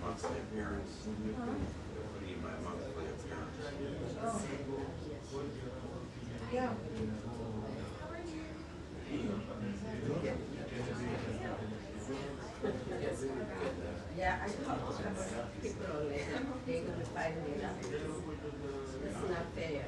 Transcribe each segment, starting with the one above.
monthly appearance. I need my monthly appearance. Yeah. Yeah, I thought people are later. They're going to find me now. That's not fair.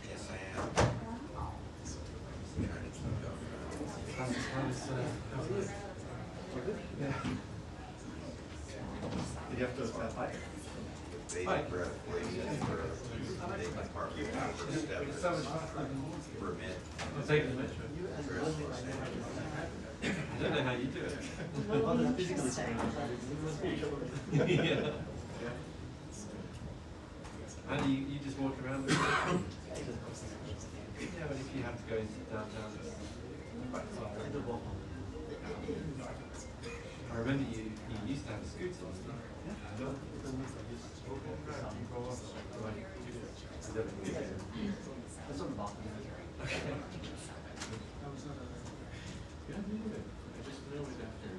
Yes, I am. Did you have to fight? They breath waiting for they can park the step permit. I'll take the metro. I don't know how you do it. Yeah. And you just walk around with it. Yeah, but if you have to go into downtown, I remember you used to have a scooter. Yeah. That's on the bottom. Okay. Yeah, I just know it after.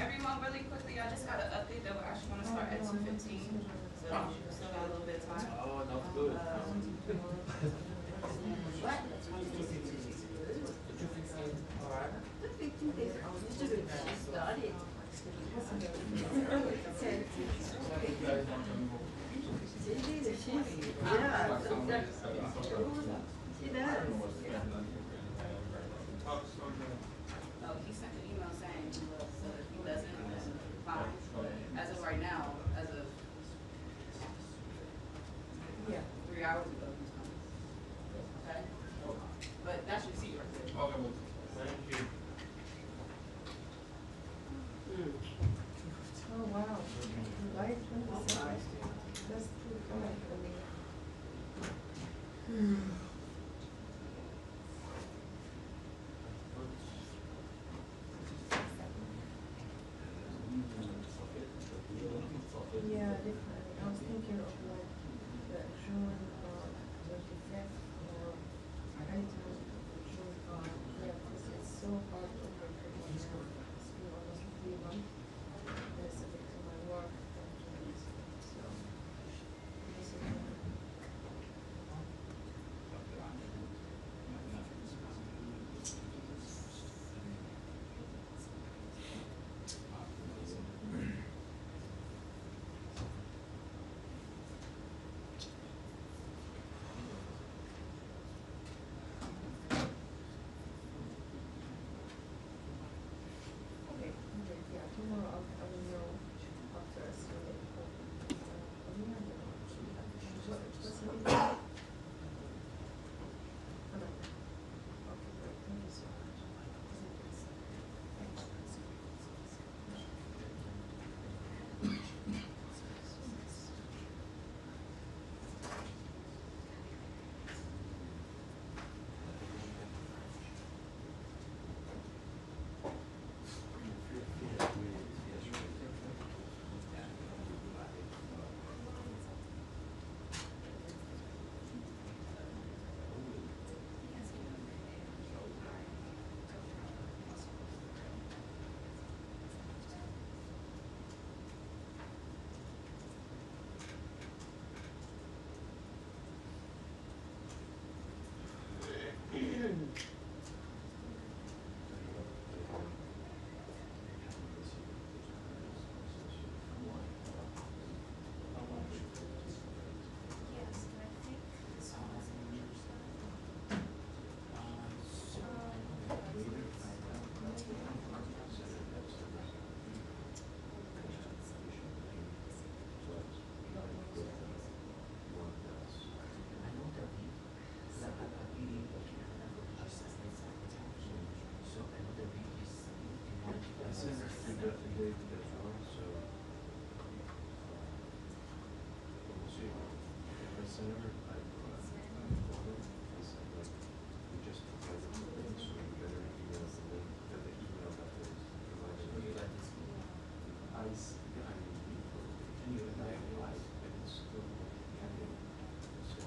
Everyone, really quickly, I just got an update that we're actually going to start at 2:15, so we still got a little bit of time. Oh, no, good. What? Oh, he sent an email saying he will, so if he doesn't, then fine. But as of right now, as of 3 hours ago, he's coming. Okay? But that's your seat right there. Okay, well, thank you. Oh, wow. July 26th. That's too cool for me. date as well, so we'll see. If I send her, I told her, I said like, we just provided the link, so you better email the link, the email that is provided. Yeah, I applied, and it's still pending. So,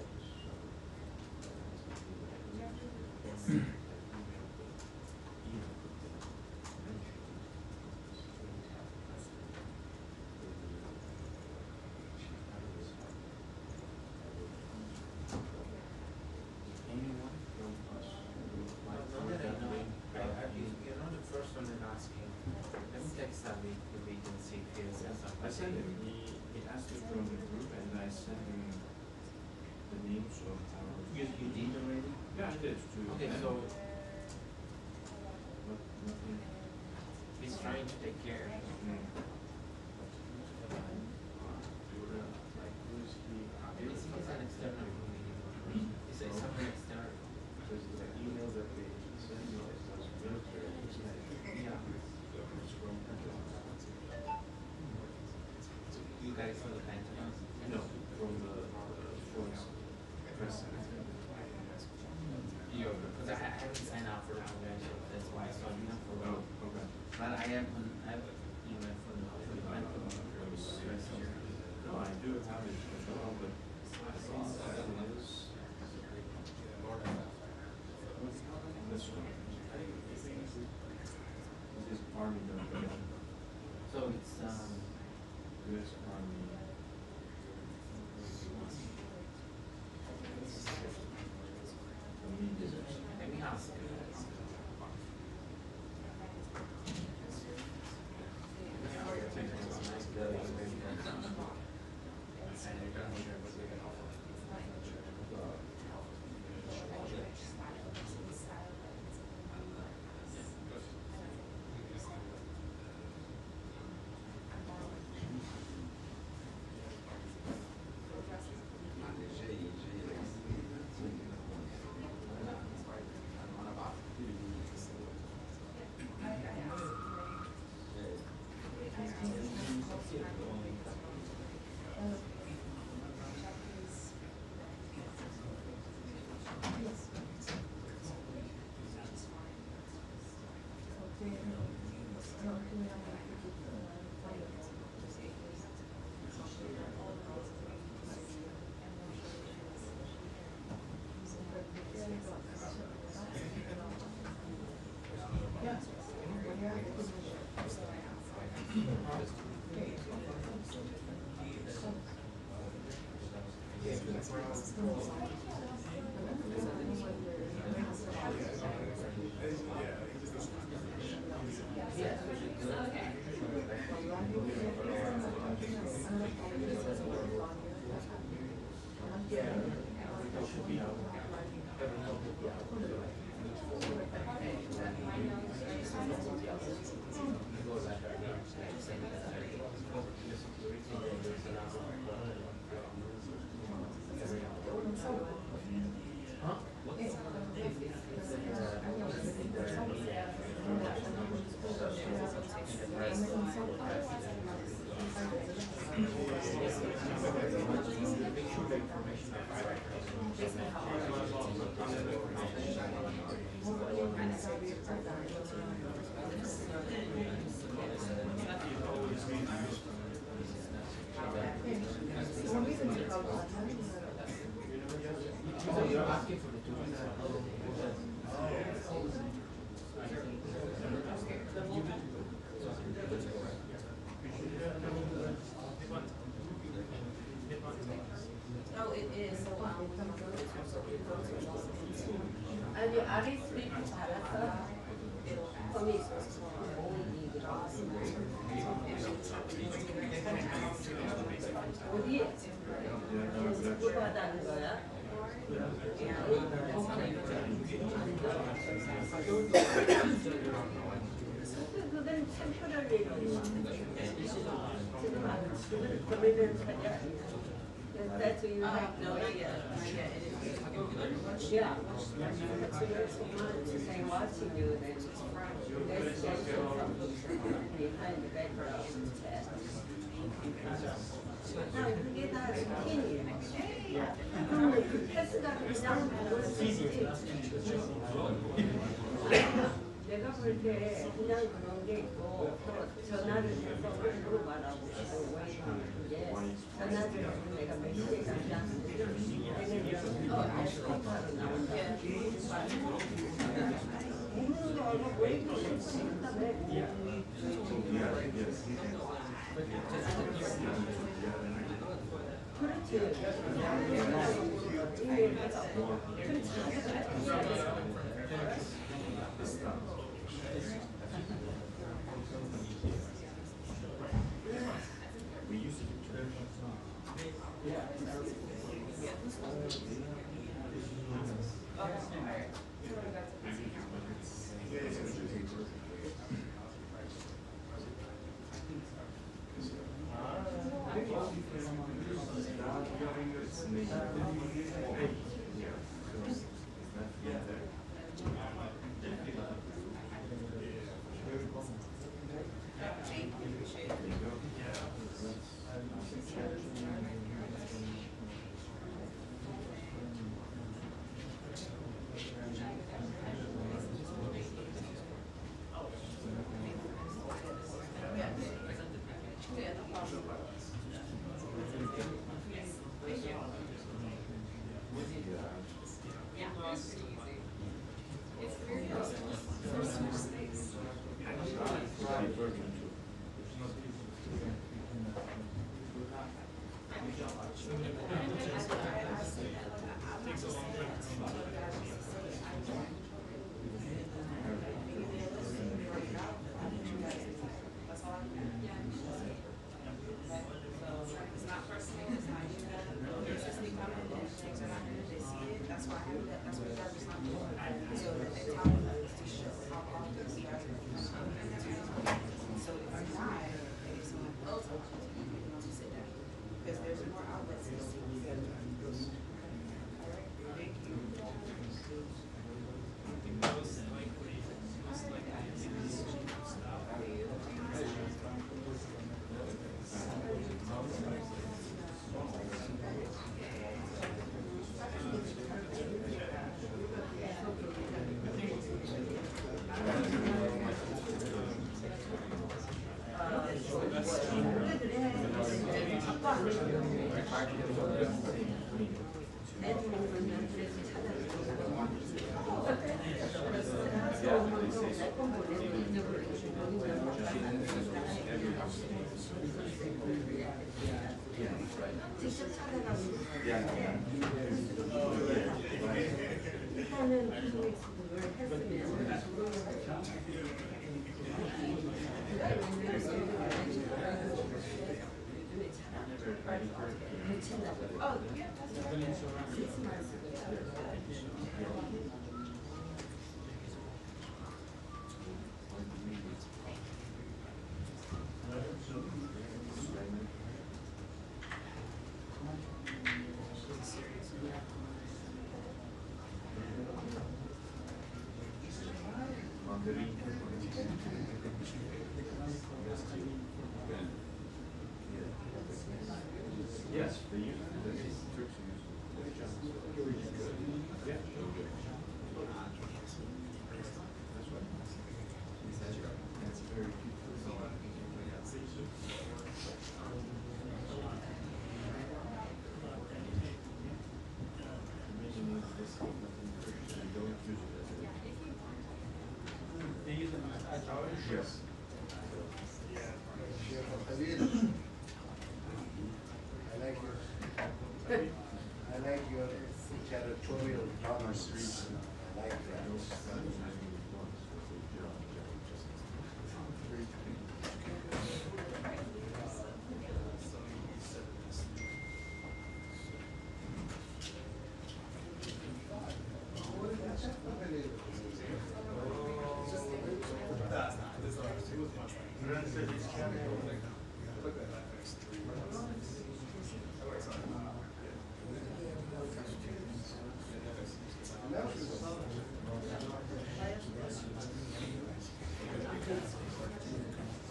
anyone from us who would like to No, that link, you're not the first one that asking. Let me text Ali if we can see if he has something. I sent him, he asked me from the group and I sent him the names of our. You did already? Yeah, I did too. Okay, so Nothing. he's trying to take care. Like, who is he? He's an external. He says something external. Because the email that they sent me was military. Yeah. It's from. You guys know the kind of. No, from the force press center. Because I haven't signed up for the convention, that's why I saw you for. Oh, okay. But I have email from the rental. No, I do have it as well, but I thought that is. This one. This is Army document. So it's US Army. let me ask. So you're asking for the two weeks? Oh, it is, so, 아니 RSVP 받았어? 거기 어디에? 누구 받았는 거야? 그건 템포럴 얘기지. 지금 거기는 찾아. That's what you have. no, not yet, not yet, it is. Yeah. That's what you're supposed to say watching you. That's just behind the background tab. 나 그게 다 스킨이에요. 그러면 패스가 그냥 그걸 쓰지. 내가 볼 때 그냥 그런 게 있고 또 전화를 해서 물어봐라고 왜 전화를 해서 내가 몇 시에 간다. 왜냐면 알파로 나온다. 모르는 게 아니라 왜 이렇게 싫다며. 그렇지. We used to do church. 직접 찾아가고 일단은 그걸 했으면 Yes, they use it. The Turks use it. Yeah. That's right. That's very cute. Yes. I like your territorial boundaries. I like that.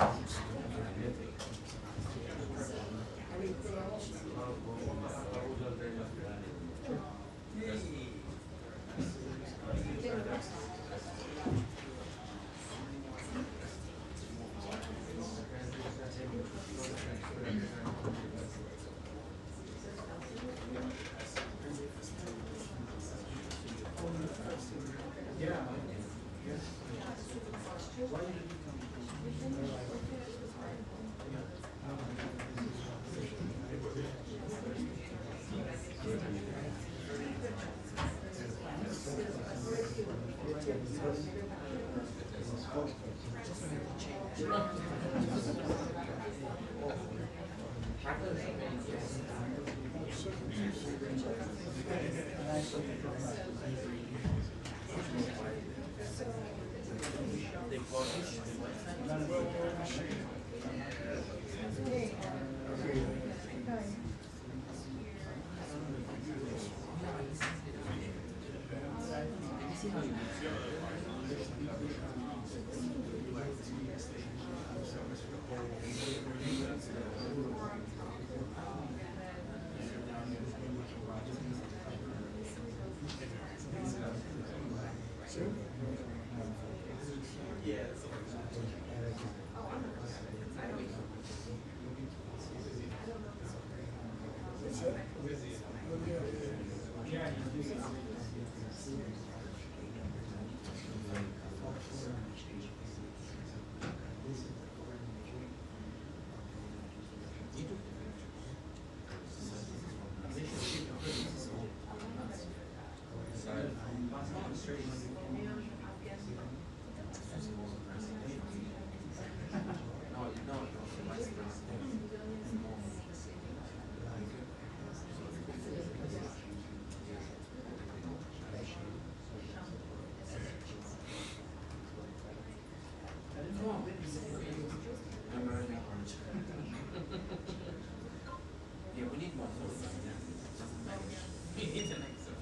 Thank you. Yeah, we need more. We need to make some.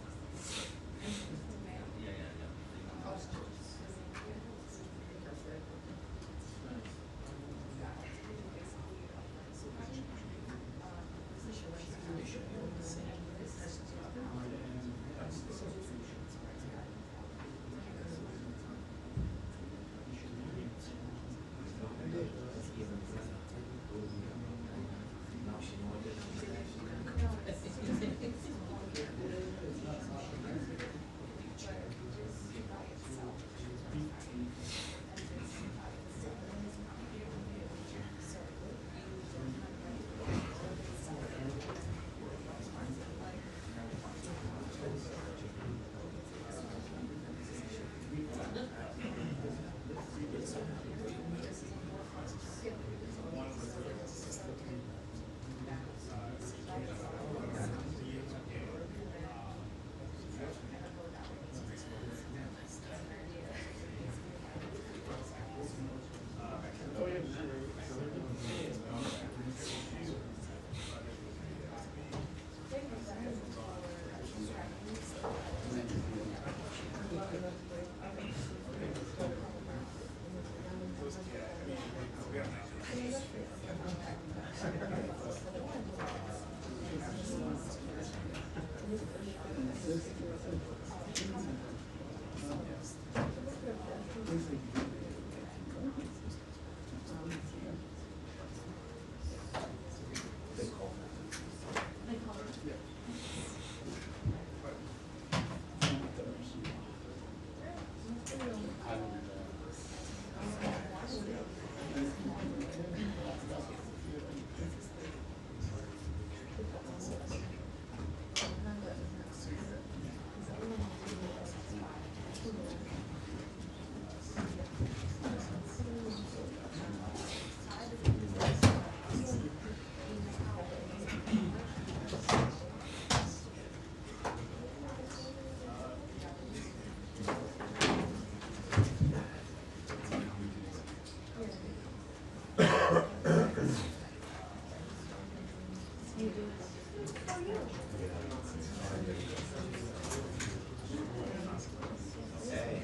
Hey,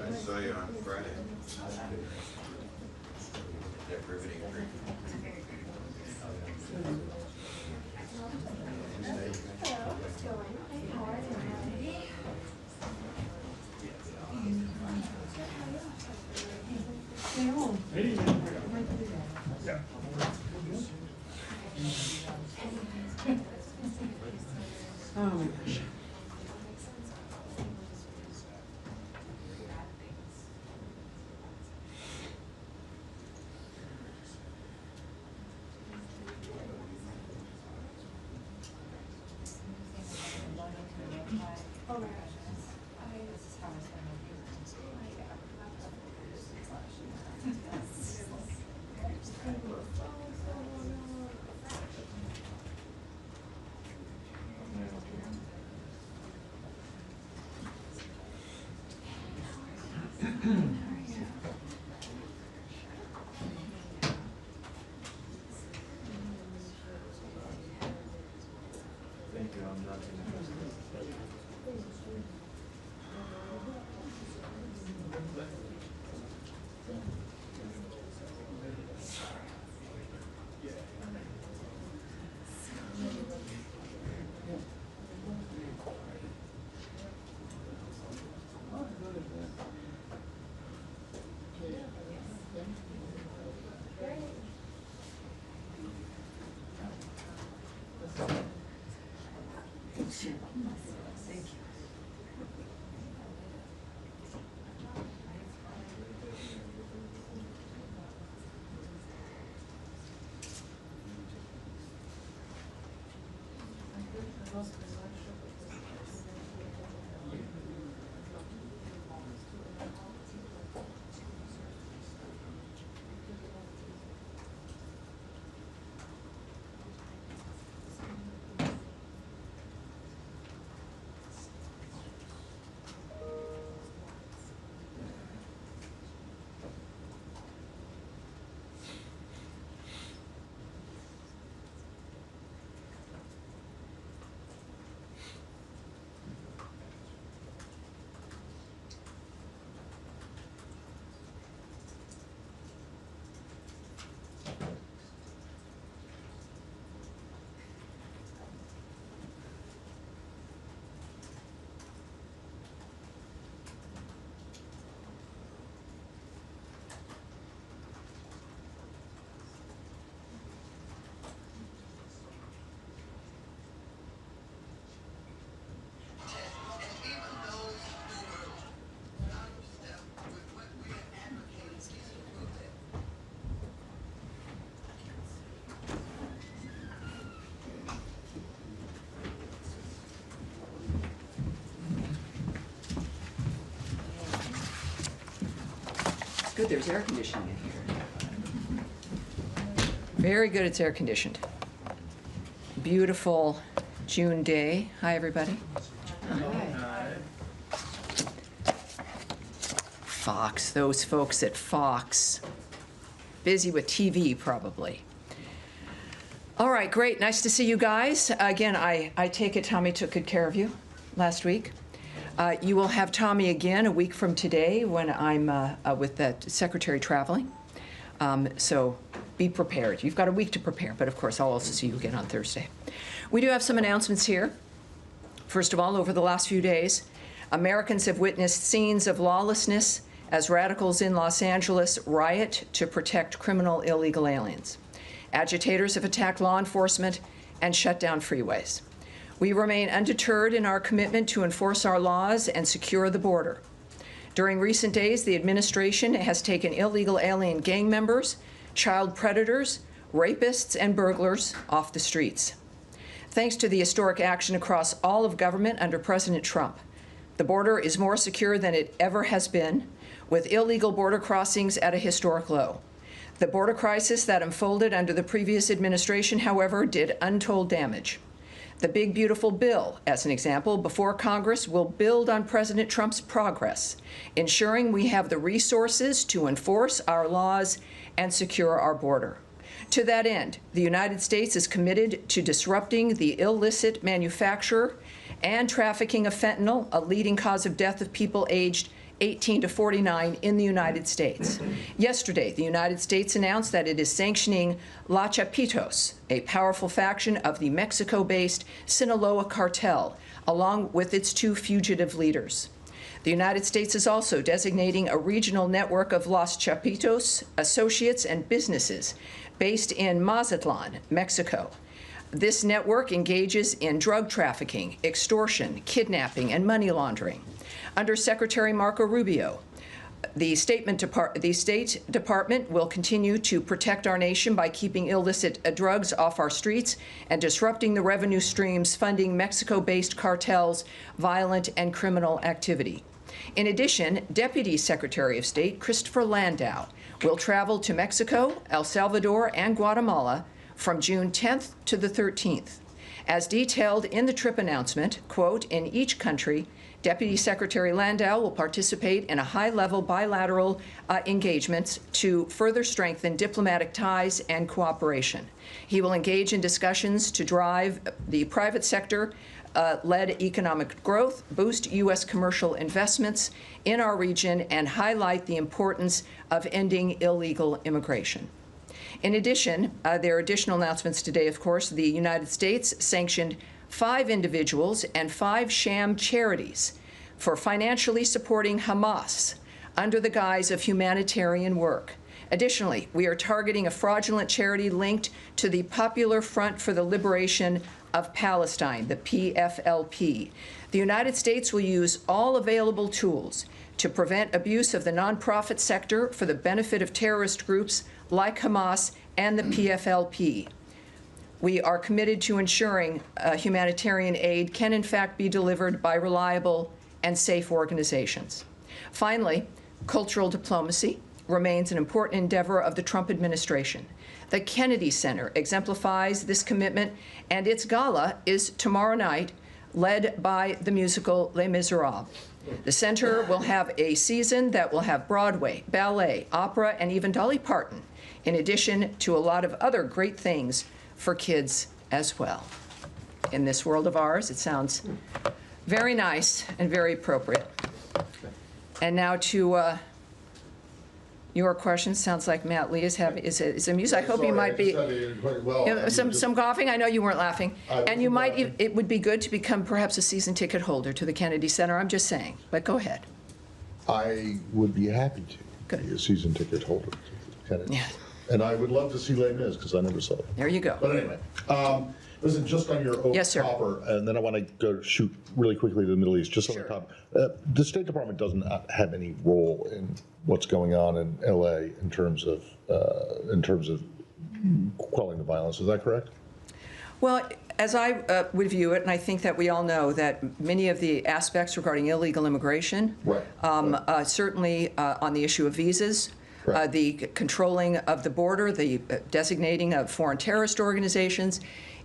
I saw you on Friday. That riveting group. Oh my gosh. Thank you. Good, there's air conditioning in here. Very good, it's air conditioned. Beautiful June day. Hi, everybody. Hi. Fox, those folks at Fox. Busy with TV, probably. All right, great, nice to see you guys. Again, I take it Tommy took good care of you last week. You will have Tommy again a week from today when I'm with the secretary traveling. So be prepared. You've got a week to prepare, but of course I'll also see you again on Thursday. We do have some announcements here. First of all, over the last few days, Americans have witnessed scenes of lawlessness as radicals in Los Angeles riot to protect criminal illegal aliens. Agitators have attacked law enforcement and shut down freeways. We remain undeterred in our commitment to enforce our laws and secure the border. During recent days, the administration has taken illegal alien gang members, child predators, rapists, and burglars off the streets. Thanks to the historic action across all of government under President Trump, the border is more secure than it ever has been, with illegal border crossings at a historic low. The border crisis that unfolded under the previous administration, however, did untold damage. The Big Beautiful Bill, as an example, before Congress will build on President Trump's progress, ensuring we have the resources to enforce our laws and secure our border. To that end, the United States is committed to disrupting the illicit manufacture and trafficking of fentanyl, a leading cause of death of people aged 18 to 49 in the United States. Yesterday, the United States announced that it is sanctioning La Chapitos, a powerful faction of the Mexico-based Sinaloa cartel, along with its 2 fugitive leaders. The United States is also designating a regional network of Los Chapitos associates and businesses based in Mazatlan, Mexico. This network engages in drug trafficking, extortion, kidnapping, and money laundering. Under Secretary Marco Rubio, the State Department will continue to protect our nation by keeping illicit drugs off our streets and disrupting the revenue streams funding Mexico-based cartels' violent and criminal activity. In addition, Deputy Secretary of State Christopher Landau will travel to Mexico, El Salvador, and Guatemala from June 10th to the 13th. As detailed in the trip announcement, quote, in each country, Deputy Secretary Landau will participate in a high-level bilateral engagements to further strengthen diplomatic ties and cooperation. He will engage in discussions to drive the private sector led economic growth, boost U.S. commercial investments in our region, and highlight the importance of ending illegal immigration. In addition, there are additional announcements today, of course. The United States sanctioned 5 individuals and 5 sham charities for financially supporting Hamas under the guise of humanitarian work. Additionally, we are targeting a fraudulent charity linked to the Popular Front for the Liberation of Palestine, the PFLP. The United States will use all available tools to prevent abuse of the nonprofit sector for the benefit of terrorist groups like Hamas and the PFLP. We are committed to ensuring humanitarian aid can in fact be delivered by reliable and safe organizations. Finally, cultural diplomacy remains an important endeavor of the Trump administration. The Kennedy Center exemplifies this commitment, and its gala is tomorrow night, led by the musical Les Miserables. The center will have a season that will have Broadway, ballet, opera, and even Dolly Parton, in addition to a lot of other great things for kids as well. In this world of ours, it sounds very nice and very appropriate. And now to your question. Sounds like Matt Lee is amused. I hope you might be. Some coughing. I know you weren't laughing. And you might. It would be good to become perhaps a season ticket holder to the Kennedy Center. I'm just saying. But go ahead. I would be happy to be a season ticket holder to the Kennedy. Yeah. And I would love to see Les Mis because I never saw it. There you go. But anyway, listen, just on your copper, and then I want to go shoot really quickly to the Middle East, just on the top. The State Department doesn't have any role in what's going on in LA in terms of quelling the violence. Is that correct? Well, as I would view it, and I think that we all know that many of the aspects regarding illegal immigration, certainly on the issue of visas, the controlling of the border, the designating of foreign terrorist organizations,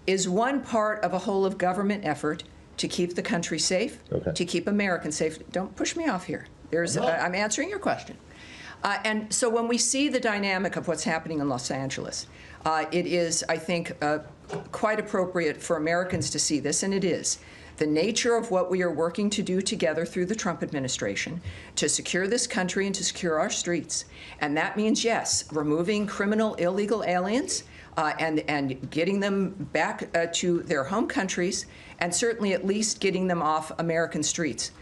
is one part of a whole of government effort to keep the country safe, to keep Americans safe. Don't push me off here. I'm answering your question. And so when we see the dynamic of what's happening in Los Angeles, it is, I think, quite appropriate for Americans to see this, and it is. The nature of what we are working to do together through the Trump administration to secure this country and to secure our streets. And that means, yes, removing criminal illegal aliens and getting them back to their home countries, and certainly at least getting them off American streets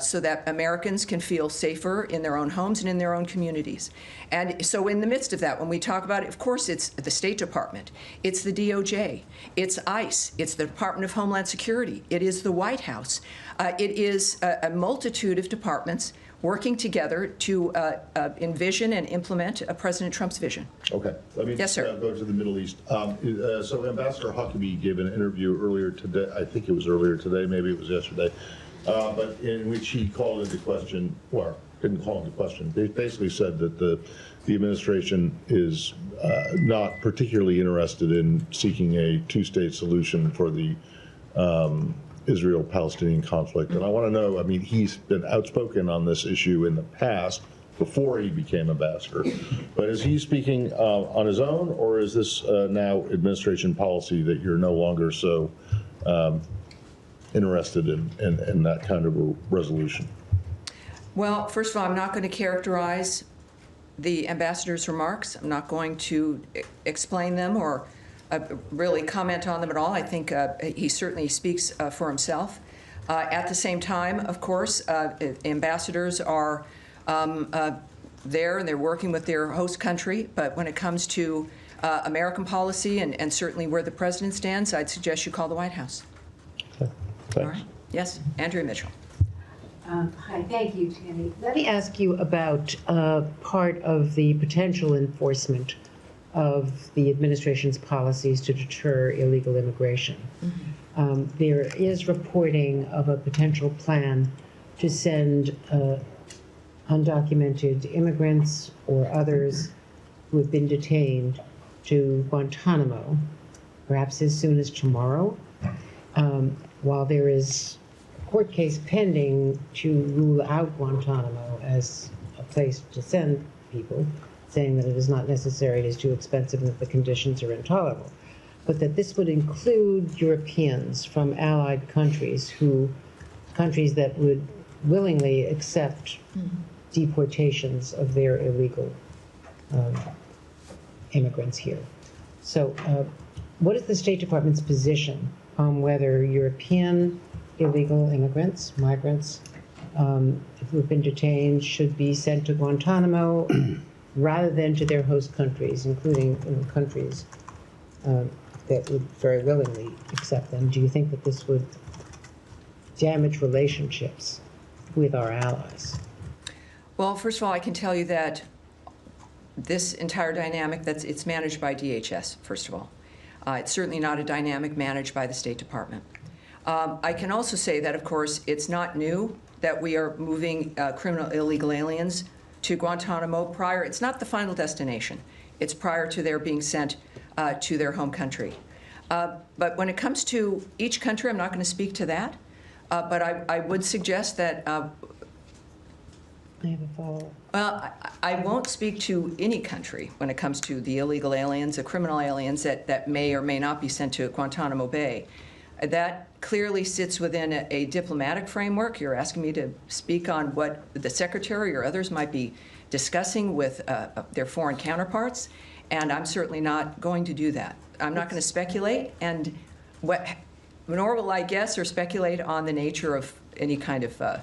so that Americans can feel safer in their own homes and in their own communities. And so in the midst of that, when we talk about it, of course, it's the State Department, it's the DOJ, it's ICE, it's the Department of Homeland Security, it is the White House. It is a multitude of departments working together to envision and implement President Trump's vision. Okay. Let me go to the Middle East. So Ambassador Huckabee gave an interview earlier today. I think it was earlier today, maybe it was yesterday, but in which he called into question, or didn't call into question, they basically said that the administration is not particularly interested in seeking a two-state solution for the Israel-Palestinian conflict. And I want to know, I mean, he's been outspoken on this issue in the past, before he became ambassador. But is he speaking on his own, or is this now administration policy that you're no longer so interested in that kind of a resolution? Well, first of all, I'm not going to characterize the ambassador's remarks. I'm not going to explain them or really comment on them at all. I think he certainly speaks for himself. At the same time, of course, ambassadors are there and they're working with their host country. But when it comes to American policy and certainly where the president stands, I'd suggest you call the White House. Okay. Thanks. All right. Yes, Andrea Mitchell. Hi, thank you, Tammy. Let me ask you about part of the potential enforcement of the administration's policies to deter illegal immigration. Mm-hmm. There is reporting of a potential plan to send undocumented immigrants or others who have been detained to Guantanamo, perhaps as soon as tomorrow, while there is a court case pending to rule out Guantanamo as a place to send people, saying that it is not necessary, it is too expensive, and that the conditions are intolerable. But that this would include Europeans from allied countries that would willingly accept deportations of their illegal immigrants here. So what is the State Department's position on whether European illegal immigrants, migrants, who have been detained should be sent to Guantanamo rather than to their host countries, including countries that would very willingly accept them. Do you think that this would damage relationships with our allies? Well, first of all, I can tell you that this entire dynamic, it's managed by DHS, first of all. It's certainly not a dynamic managed by the State Department. I can also say that, of course, it's not new that we are moving criminal illegal aliens to Guantanamo prior. It's not the final destination. It's prior to their being sent to their home country. But when it comes to each country, I'm not going to speak to that. But I would suggest that I have a follow-up. well, I won't speak to any country when it comes to the illegal aliens, the criminal aliens that may or may not be sent to Guantanamo Bay. That clearly sits within a diplomatic framework. You're asking me to speak on what the Secretary or others might be discussing with their foreign counterparts, and I'm certainly not going to do that. I'm not going to speculate, and nor will I guess or speculate on the nature of any kind of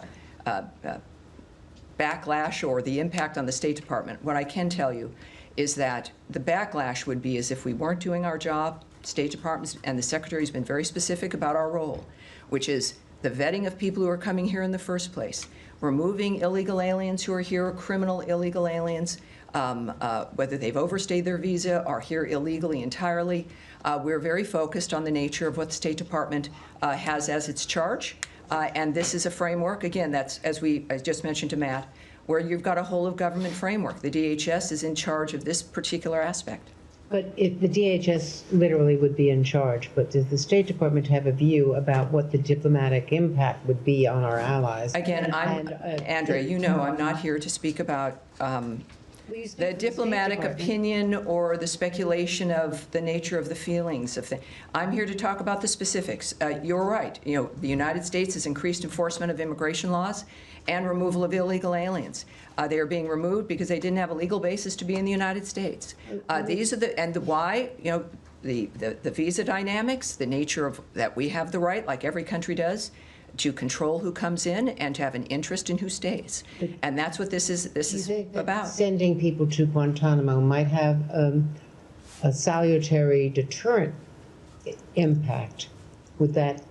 backlash or the impact on the State Department. What I can tell you is that the backlash would be as if we weren't doing our job. State Department and the Secretary has been very specific about our role, which is the vetting of people who are coming here in the first place, removing illegal aliens who are here, criminal illegal aliens, whether they've overstayed their visa, are here illegally entirely. We're very focused on the nature of what the State Department has as its charge. And this is a framework, again, that's, as I just mentioned to Matt, where you've got a whole of government framework. The DHS is in charge of this particular aspect. But if the DHS literally would be in charge, but does the State Department have a view about what the diplomatic impact would be on our allies? Again, Andrea, you know I'm not here to speak about the diplomatic opinion or the speculation of the nature of the feelings of things. I'm here to talk about the specifics. You're right. You know, the United States has increased enforcement of immigration laws and removal of illegal aliens. They are being removed because they didn't have a legal basis to be in the United States. These are the why, you know, the visa dynamics, the nature of that we have the right, like every country does, to control who comes in and to have an interest in who stays. And that's what this is about. Sending people to Guantanamo might have a salutary deterrent impact. Would that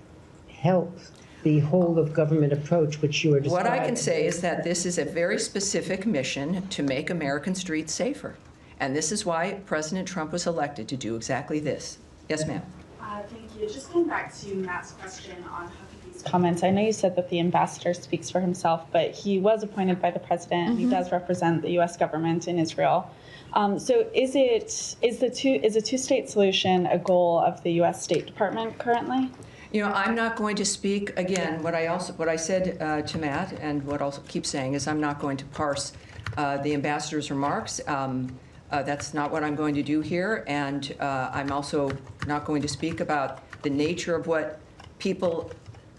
help the whole of government approach which you are describing? What I can say is that this is a very specific mission to make American streets safer. And this is why President Trump was elected, to do exactly this. Yes, ma'am. Thank you. Just going back to Matt's question on Huckabee's comments, I know you said that the ambassador speaks for himself, but he was appointed by the president. Mm-hmm. He does represent the U.S. government in Israel. So is a two-state solution a goal of the U.S. State Department currently? You know, I'm not going to speak, again, what I said to Matt, and what I'll keep saying is I'm not going to parse the ambassador's remarks. That's not what I'm going to do here, and I'm also not going to speak about the nature of what people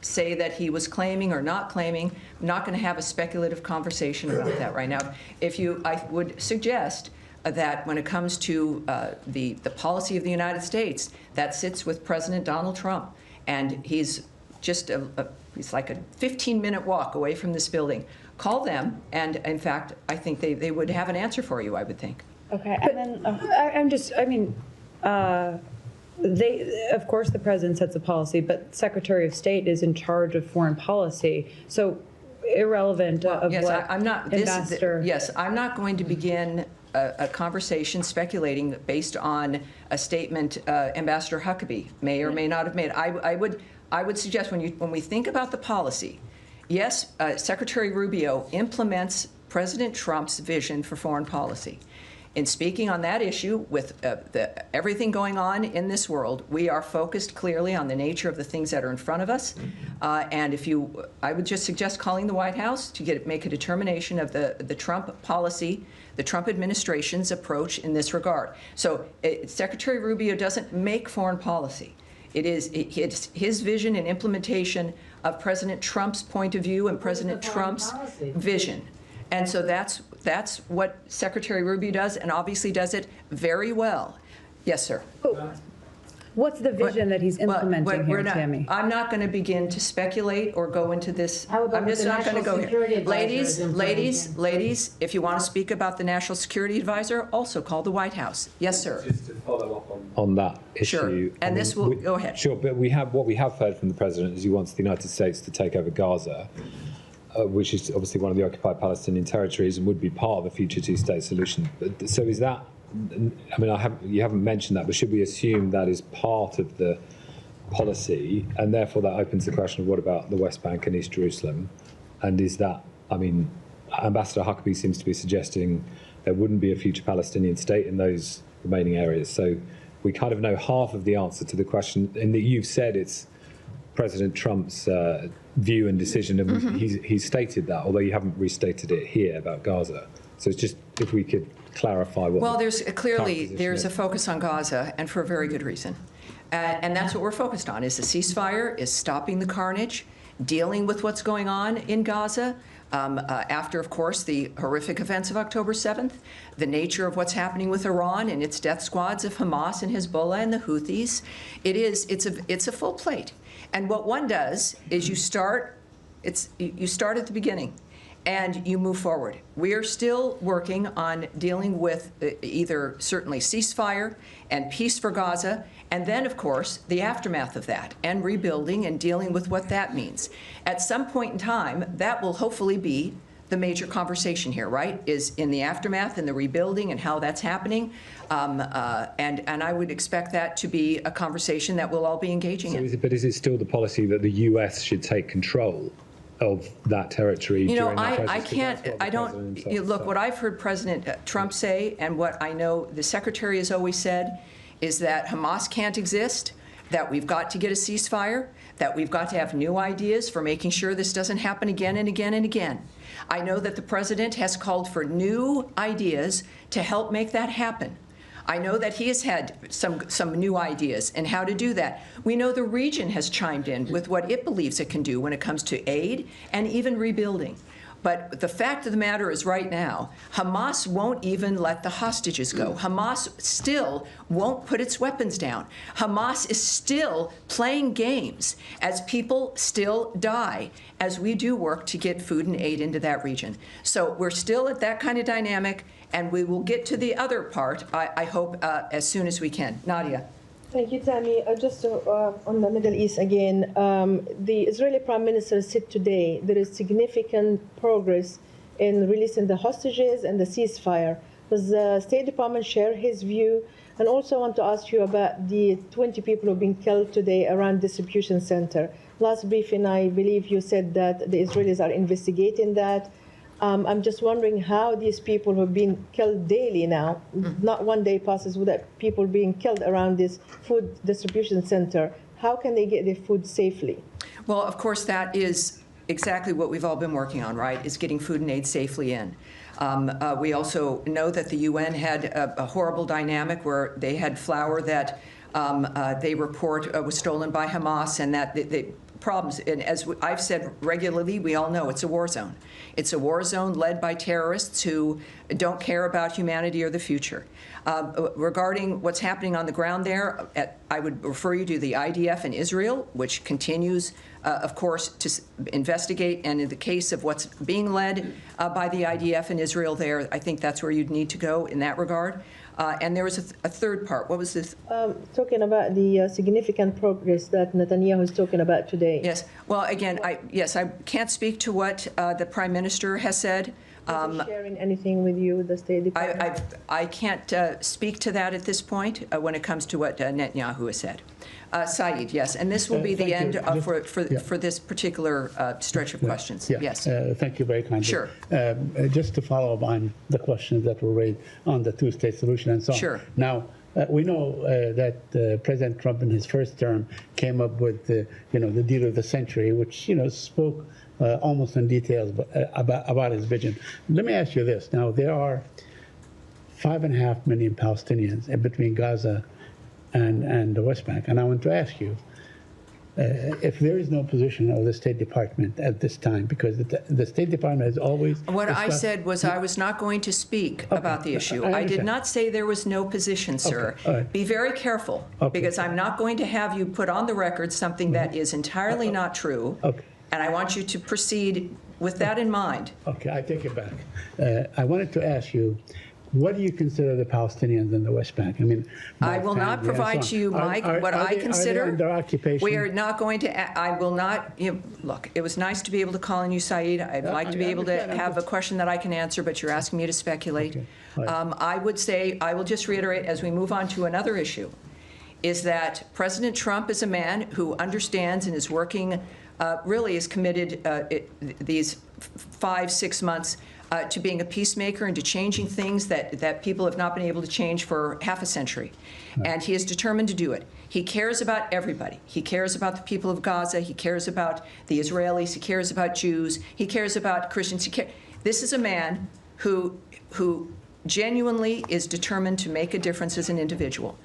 say that he was claiming or not claiming. I'm not going to have a speculative conversation about that right now. I would suggest that when it comes to the policy of the United States, that sits with President Donald Trump. And he's just he's like a 15-minute walk away from this building. Call them, and in fact, I think they would have an answer for you, I would think. Okay, and then of course, the president sets a policy, but Secretary of State is in charge of foreign policy. So irrelevant of yes, what I'm not, ambassador. Yes, I'm not going to begin a conversation speculating based on a statement Ambassador Huckabee may or may not have made. I would suggest when we think about the policy, yes, Secretary Rubio implements President Trump's vision for foreign policy. In speaking on that issue, with everything going on in this world, we are focused clearly on the nature of the things that are in front of us. And I would just suggest calling the White House to make a determination of the Trump policy, the Trump administration's approach in this regard. So Secretary Rubio doesn't make foreign policy. It's his vision and implementation of President Trump's point of view and President Trump's vision. And so that's what Secretary Rubio does, and obviously does it very well. Yes, sir. What's the vision that he's implementing we're here, not, Tammy? I'm not going to begin to speculate or go into this. How about I'm just the not going to National go Security here. Advisor is Ladies, if you want to speak about the National Security Advisor, also call the White House. Yes, sir. Just to follow up on that issue. Sure. And this will, go ahead. Sure, but what we have heard from the president is he wants the United States to take over Gaza, which is obviously one of the occupied Palestinian territories and would be part of a future two-state solution. So is that, I mean, you haven't mentioned that, but should we assume that is part of the policy, and therefore that opens the question of what about the West Bank and East Jerusalem? And is that, I mean, Ambassador Huckabee seems to be suggesting there wouldn't be a future Palestinian state in those remaining areas. So we kind of know half of the answer to the question, in that you've said it's President Trump's view and decision, and he's stated that, although you haven't restated it here about Gaza. So it's just if we could clarify what. Well, there's a focus on Gaza, and for a very good reason. And that's what we're focused on, is the ceasefire, is stopping the carnage, dealing with what's going on in Gaza, after, of course, the horrific events of October 7th, the nature of what's happening with Iran and its death squads of Hamas and Hezbollah and the Houthis. It's a full plate. And what one does is you start at the beginning, and you move forward. We are still working on dealing with either certainly ceasefire and peace for Gaza, and then, of course, the aftermath of that, and rebuilding and dealing with what that means. At some point in time, that will hopefully be the major conversation here, right, is in the aftermath and the rebuilding and how that's happening. And I would expect that to be a conversation that we'll all be engaging in. But is it still the policy that the U.S. should take control of that territory? You know, during that I process? can't, look, what I've heard President Trump say, and what I know the Secretary has always said, is that Hamas can't exist, that we've got to get a ceasefire, that we've got to have new ideas for making sure this doesn't happen again and again and again. I know that the President has called for new ideas to help make that happen. I know that he has had some new ideas and how to do that. We know the region has chimed in with what it believes it can do when it comes to aid and even rebuilding. But the fact of the matter is right now, Hamas won't even let the hostages go. Hamas still won't put its weapons down. Hamas is still playing games as people still die as we do work to get food and aid into that region. So we're still at that kind of dynamic, and we will get to the other part, I hope, as soon as we can. Nadia. Thank you, Tammy. Just on the Middle East again, the Israeli Prime Minister said today there is significant progress in releasing the hostages and the ceasefire. Does the State Department share his view? And also I want to ask you about the 20 people who have been killed today around distribution center. Last briefing, I believe you said that the Israelis are investigating that. I'm just wondering how these people who have been killed daily now, not one day passes without people being killed around this food distribution center, how can they get their food safely? Well, of course, that is exactly what we've all been working on, right, is getting food and aid safely in. We also know that the UN had a horrible dynamic where they had flour that they report was stolen by Hamas, and that the problems, and as I've said regularly, we all know it's a war zone. It's a war zone led by terrorists who don't care about humanity or the future. Regarding what's happening on the ground there, I would refer you to the IDF in Israel, which continues, of course, to investigate. And in the case of what's being led by the IDF in Israel there, I think that's where you'd need to go in that regard. And there was a third part. What was this? Talking about the significant progress that Netanyahu is talking about today. Yes. Well, again, I can't speak to what the Prime Minister has said. Is he sharing anything with you, the State Department? I can't speak to that at this point when it comes to what Netanyahu has said. Saeed, yes, and this will be the end for this particular stretch of questions. Yes. Thank you very kindly. Sure. Just to follow up on the questions that were raised on the two-state solution and so on. Sure. Now, we know that President Trump in his first term came up with the deal of the century, which spoke almost in details about his vision. Let me ask you this. Now, there are 5.5 million Palestinians in between Gaza and the West Bank. And I want to ask you, if there is no position of the State Department at this time, because the State Department has always... What I said was I was not going to speak about the issue. I did not say there was no position, sir. Okay. All right. Be very careful, because I'm not going to have you put on the record something that is entirely not true. Okay. And I want you to proceed with that in mind. Okay, I take it back. I wanted to ask you, what do you consider the Palestinians in the West Bank? I mean, I will not provide to you, Mike, what I consider. Are they under occupation? We are not going to, I will not, look, it was nice to be able to call on you, Saeed. I'd like to be able to have a question that I can answer, but you're asking me to speculate. Okay. Right. I would say, I will just reiterate as we move on to another issue, is that President Trump is a man who understands and is working, really is committed these 5-6 months to being a peacemaker and to changing things that people have not been able to change for half a century. Right. And he is determined to do it. He cares about everybody. He cares about the people of Gaza. He cares about the Israelis. He cares about Jews. He cares about Christians. This is a man who genuinely is determined to make a difference as an individual.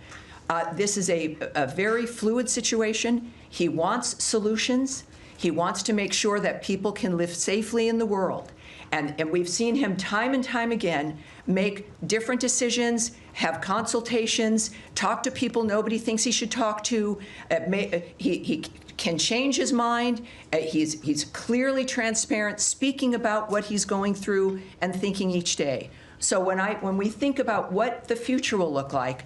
This is a very fluid situation. He wants solutions. He wants to make sure that people can live safely in the world. And we've seen him time and time again make different decisions, have consultations, talk to people nobody thinks he should talk to. He can change his mind. He's clearly transparent, speaking about what he's going through and thinking each day. So when we think about what the future will look like,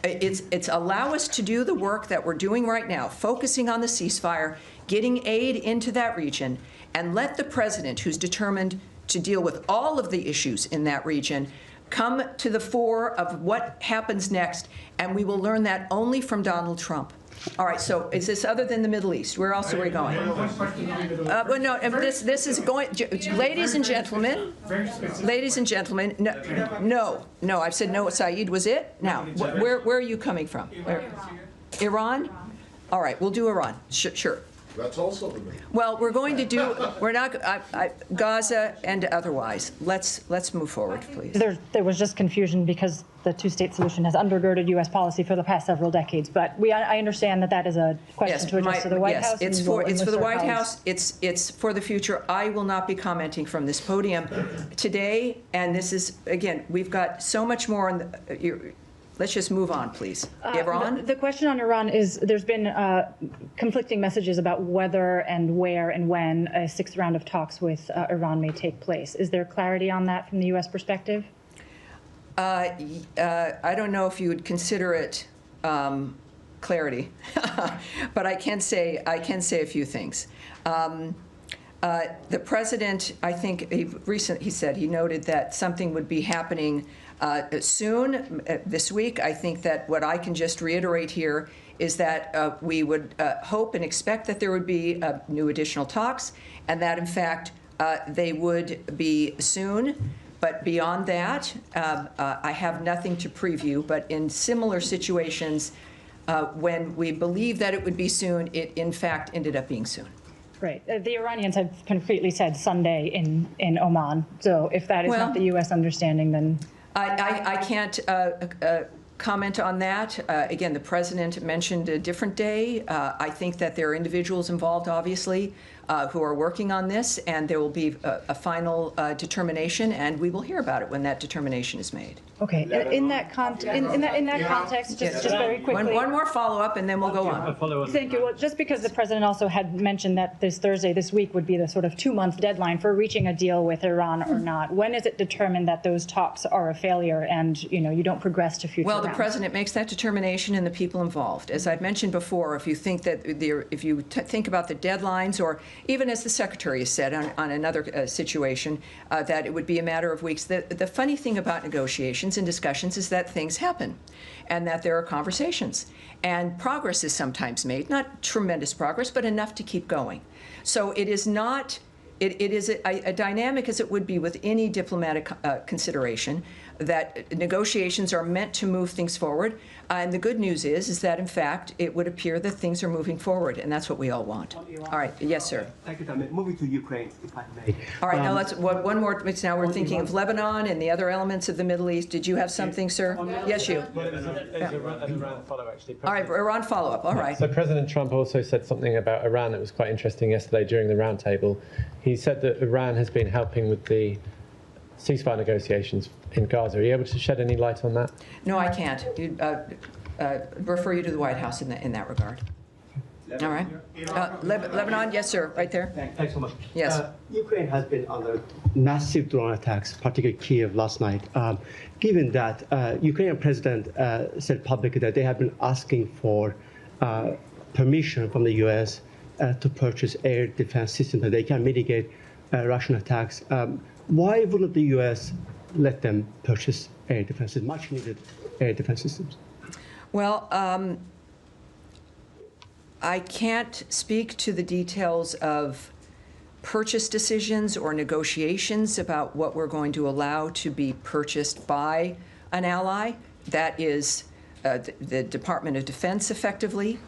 it's allow us to do the work that we're doing right now, focusing on the ceasefire, getting aid into that region, and let the president, who's determined to deal with all of the issues in that region, come to the fore of what happens next, and we will learn that only from Donald Trump. All right, so is this other than the Middle East? Where else are we going? Well, no, this is going, ladies and gentlemen, no, I've said no, Saeed was it? Now, where are you coming from? Iran? All right, we'll do Iran, sure. That's also the main. Well, we're going to do, we're not, Gaza and otherwise. Let's move forward, please. There was just confusion because the two-state solution has undergirded U.S. policy for the past several decades. But I understand that is a question to address to the White House. Yes, it's for the White House. It's for the future. I will not be commenting from this podium today. And this is, again, we've got so much more on the, let's just move on, please. Iran? The question on Iran is there's been conflicting messages about whether and where and when a 6th round of talks with Iran may take place. Is there clarity on that from the U.S. perspective? I don't know if you would consider it clarity, but I can say a few things. The president, I think, he noted that something would be happening soon, this week. I think that what I can just reiterate here is that we would hope and expect that there would be new additional talks, and that, in fact, they would be soon. But beyond that, I have nothing to preview. But in similar situations, when we believed that it would be soon, it, in fact, ended up being soon. Right. The Iranians have concretely said Sunday in Oman. So if that is not the U.S. understanding, then... I can't comment on that. Again, the president mentioned a different day. I think that there are individuals involved, obviously, who are working on this, and there will be a final determination, and we will hear about it when that determination is made. Okay. In that context, just very quickly. One more follow-up, and then we'll go on. Thank you. Well, just because the president also had mentioned that this week, would be the sort of 2-month deadline for reaching a deal with Iran or not. When is it determined that those talks are a failure and you don't progress to future rounds? The president makes that determination, and the people involved. As I've mentioned before, if you think that if you think about the deadlines, or even as the secretary has said on another situation, that it would be a matter of weeks. The funny thing about negotiations and discussions is that things happen, and that there are conversations, and progress is sometimes made. Not tremendous progress, but enough to keep going. So it is not. It is a dynamic as it would be with any diplomatic consideration. that negotiations are meant to move things forward. And the good news is that, in fact, it would appear that things are moving forward, and that's what we all want. All right. Yes, sir. Thank you, Tammy. Moving to Ukraine, if I may. All right. Now, let's one more. Now we're thinking of Lebanon and the other elements of the Middle East. Did you have something, sir? Yes, you. Well, it was an Iran follow, actually. All right. Iran follow-up. All right. So President Trump also said something about Iran that was quite interesting yesterday during the roundtable. He said that Iran has been helping with the ceasefire negotiations in Gaza. Are you able to shed any light on that? No, I can't. Refer you to the White House in that regard. All right. Lebanon, yes, sir, right there. Thanks so much. Yes. Ukraine has been under massive drone attacks, particularly Kiev last night. Given that, Ukrainian president said publicly that they have been asking for permission from the U.S. To purchase air defense systems that they can mitigate Russian attacks. Why wouldn't the U.S. let them purchase air defenses, much needed air defense systems? Well, I can't speak to the details of purchase decisions or negotiations about what we're going to allow to be purchased by an ally. That is the Department of Defense, effectively.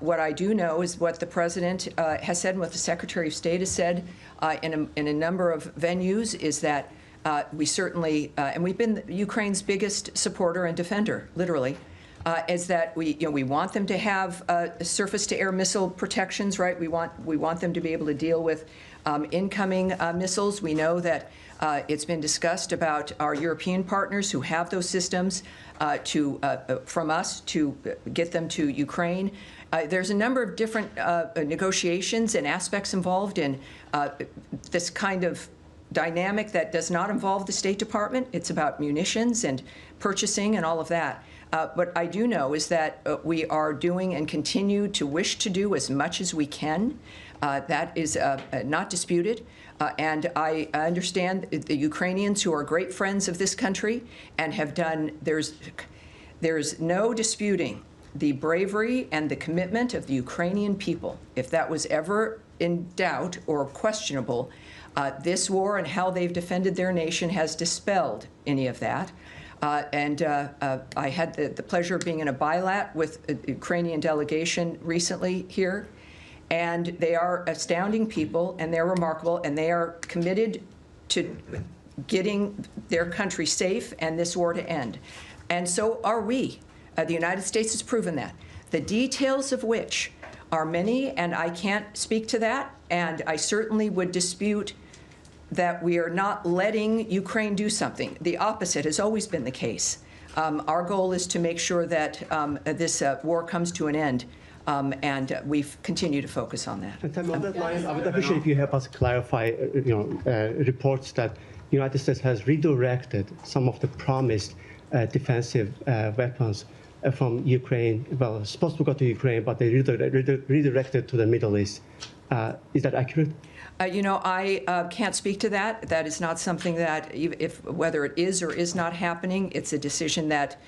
What I do know is what the President has said and what the Secretary of State has said in a number of venues is that we certainly, and we've been Ukraine's biggest supporter and defender, literally, is that we want them to have surface-to-air missile protections, right? We want them to be able to deal with incoming missiles. We know that it's been discussed about our European partners who have those systems from us to get them to Ukraine. There's a number of different negotiations and aspects involved in this kind of dynamic that does not involve the State Department. It's about munitions and purchasing and all of that. What I do know is that we are doing and continue to wish to do as much as we can. That is not disputed. And I understand the Ukrainians, who are great friends of this country and have done, there's no disputing the bravery and the commitment of the Ukrainian people. If that was ever in doubt or questionable, this war and how they've defended their nation has dispelled any of that. I had the pleasure of being in a bilat with the Ukrainian delegation recently here. And they are astounding people, and they're remarkable, and they are committed to getting their country safe and this war to end. And so are we. The United States has proven that. The details of which are many, and I can't speak to that, and I certainly would dispute that we are not letting Ukraine do something. The opposite has always been the case. Our goal is to make sure that this war comes to an end. And we've continued to focus on that. And Tammy, on that line, I would appreciate if you help us clarify, reports that the United States has redirected some of the promised defensive weapons from Ukraine. Well, supposed to go to Ukraine, but they redirected to the Middle East. Is that accurate? I can't speak to that. That is not something that, whether it is or is not happening, it's a decision that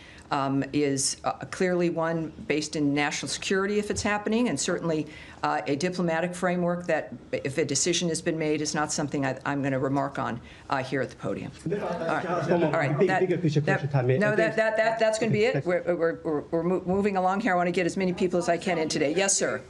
is clearly one based in national security if it's happening, and certainly a diplomatic framework that, if a decision has been made, is not something I'm going to remark on here at the podium. All right. That's going to be it. We're moving along here. I want to get as many people as I can in today. Yes, sir.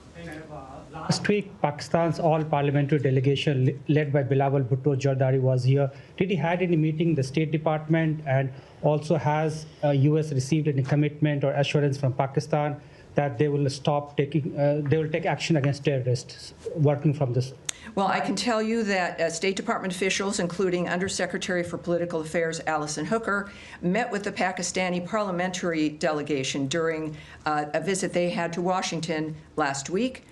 Last week, Pakistan's all-parliamentary delegation led by Bilawal Bhutto Zardari was here. Did he had any meeting, the State Department, and also has U.S. received any commitment or assurance from Pakistan that they will stop taking, they will take action against terrorists working from this? Well, I can tell you that State Department officials, including Undersecretary for Political Affairs Alison Hooker, met with the Pakistani parliamentary delegation during a visit they had to Washington last week.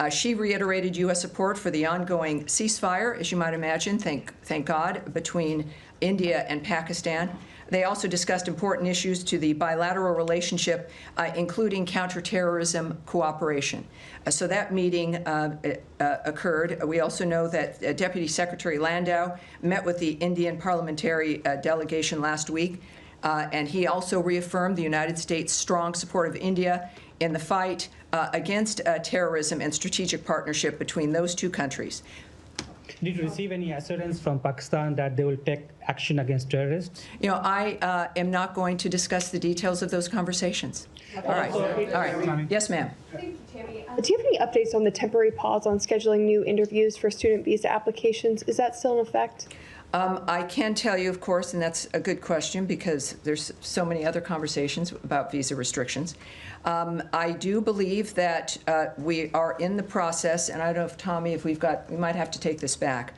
She reiterated U.S. support for the ongoing ceasefire, as you might imagine, thank God, between India and Pakistan. They also discussed important issues to the bilateral relationship, including counterterrorism cooperation. So that meeting occurred. We also know that Deputy Secretary Landau met with the Indian parliamentary delegation last week, and he also reaffirmed the United States' strong support of India in the fight against terrorism and strategic partnership between those two countries. Did you receive any assurance from Pakistan that they will take action against terrorists? You know, I am not going to discuss the details of those conversations. All right. All right. Yes, ma'am. Thank you, Tammy. Do you have any updates on the temporary pause on scheduling new interviews for student visa applications? Is that still in effect? I can tell you, of course, and that's a good question because there's so many other conversations about visa restrictions. I do believe that we are in the process, and I don't know if, Tommy, if we might have to take this back,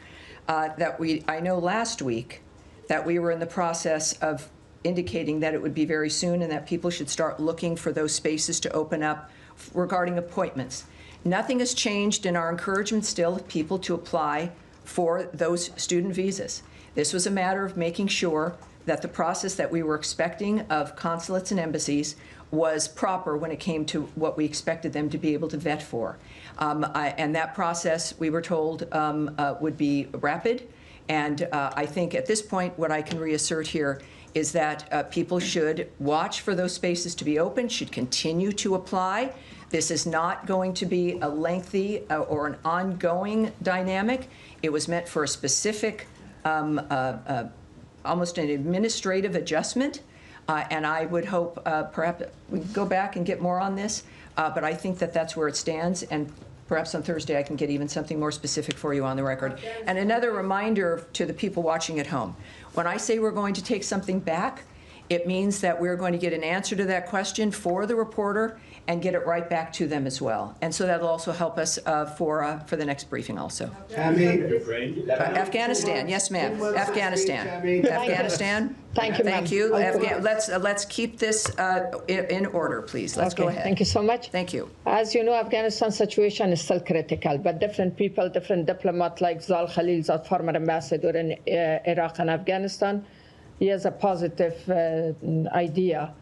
I know last week that we were in the process of indicating that it would be very soon and that people should start looking for those spaces to open up regarding appointments. Nothing has changed in our encouragement still of people to apply for those student visas. This was a matter of making sure that the process that we were expecting of consulates and embassies was proper when it came to what we expected them to be able to vet for. And that process, we were told, would be rapid. And I think at this point, what I can reassert here is that people should watch for those spaces to be open, should continue to apply. This is not going to be a lengthy or an ongoing dynamic. It was meant for a specific, almost an administrative adjustment. And I would hope perhaps we can go back and get more on this. But I think that that's where it stands. And perhaps on Thursday I can get even something more specific for you on the record. And another reminder to the people watching at home. When I say we're going to take something back, it means that we're going to get an answer to that question for the reporter and get it right back to them as well. And so that'll also help us for the next briefing also. Afghanistan, yes ma'am. Afghanistan. Afghanistan. Thank you, ma'am. Thank you. Let's keep this in order, please. Let's go ahead. Thank you so much. Thank you. As you know, Afghanistan situation is still critical, but different people, different diplomats like Zal Khalil, the former ambassador in Iraq and Afghanistan, he has a positive idea.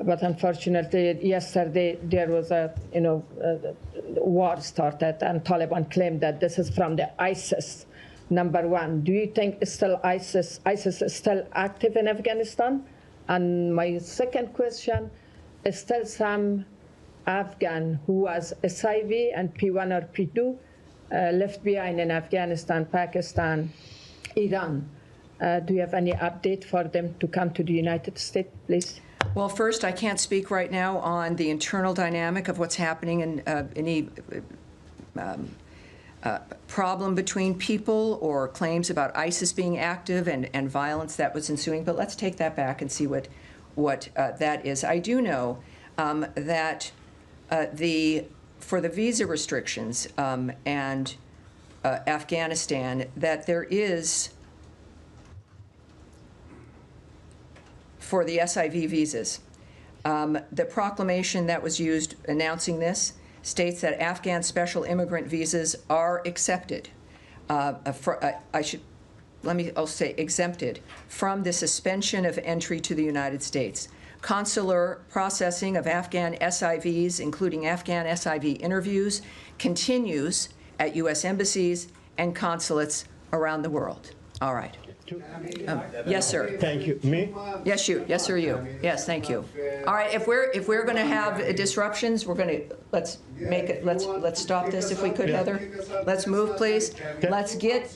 But unfortunately, yesterday there was a war started, and Taliban claimed that this is from the ISIS. Number one, do you think it's still ISIS is still active in Afghanistan? And my second question is still some Afghan who was SIV and P1 or P2 left behind in Afghanistan, Pakistan, Iran. Do you have any update for them to come to the United States, please? Well, first, I can't speak right now on the internal dynamic of what's happening in any problem between people or claims about ISIS being active and violence that was ensuing. But let's take that back and see what that is. I do know that for the visa restrictions and Afghanistan, that there is, for the SIV visas, the proclamation that was used announcing this states that Afghan special immigrant visas are accepted. I'll say exempted from the suspension of entry to the United States. Consular processing of Afghan SIVs, including Afghan SIV interviews, continues at U.S. embassies and consulates around the world. All right. Yes, sir. Thank you. Me? Yes, you. Yes, sir, you. Yes, thank you. All right. If we're going to have disruptions, we're going to let's stop this if we could, Heather. Let's move, please. Let's get.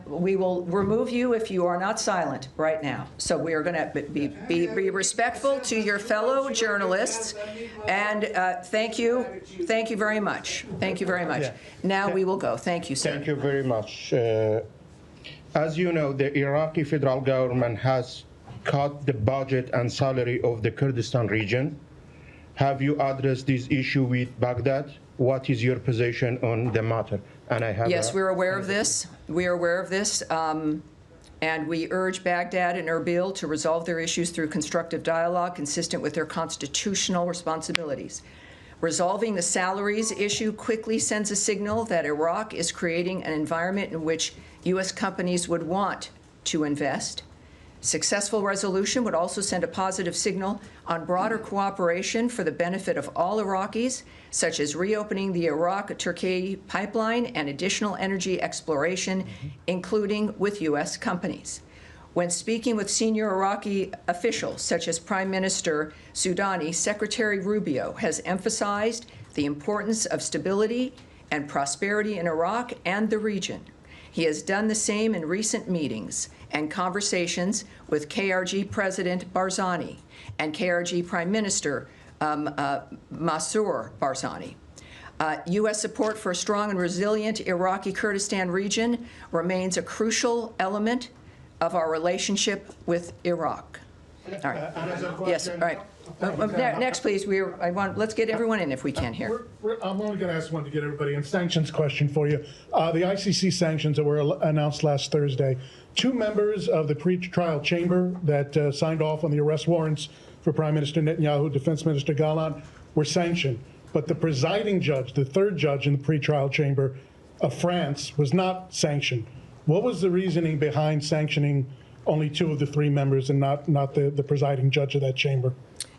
We will remove you if you are not silent right now. So we are going to be respectful to your fellow journalists, and thank you very much. Thank you very much. Now we will go. Thank you, sir. Thank you very much. As you know, the Iraqi federal government has cut the budget and salary of the Kurdistan region. Have you addressed this issue with Baghdad? What is your position on the matter? And I have yes, we're aware of this. We are aware of this. And we urge Baghdad and Erbil to resolve their issues through constructive dialogue consistent with their constitutional responsibilities. Resolving the salaries issue quickly sends a signal that Iraq is creating an environment in which U.S. companies would want to invest. Successful resolution would also send a positive signal on broader cooperation for the benefit of all Iraqis, such as reopening the Iraq-Turkey pipeline and additional energy exploration, including with U.S. companies. When speaking with senior Iraqi officials, such as Prime Minister Soudani, Secretary Rubio has emphasized the importance of stability and prosperity in Iraq and the region. He has done the same in recent meetings and conversations with KRG President Barzani and KRG Prime Minister Masroor Barzani. U.S. support for a strong and resilient Iraqi Kurdistan region remains a crucial element of our relationship with Iraq. All right. Yes, all right. Next, please. Let's get everyone in if we can here. I'm only going to ask one to get everybody in. Sanctions question for you. The ICC sanctions that were announced last Thursday. 2 members of the pre-trial chamber that signed off on the arrest warrants for Prime Minister Netanyahu, Defense Minister Gallant, were sanctioned. But the presiding judge, the 3rd judge in the pre-trial chamber of France, was not sanctioned. What was the reasoning behind sanctioning only 2 of the 3 members and not the presiding judge of that chamber?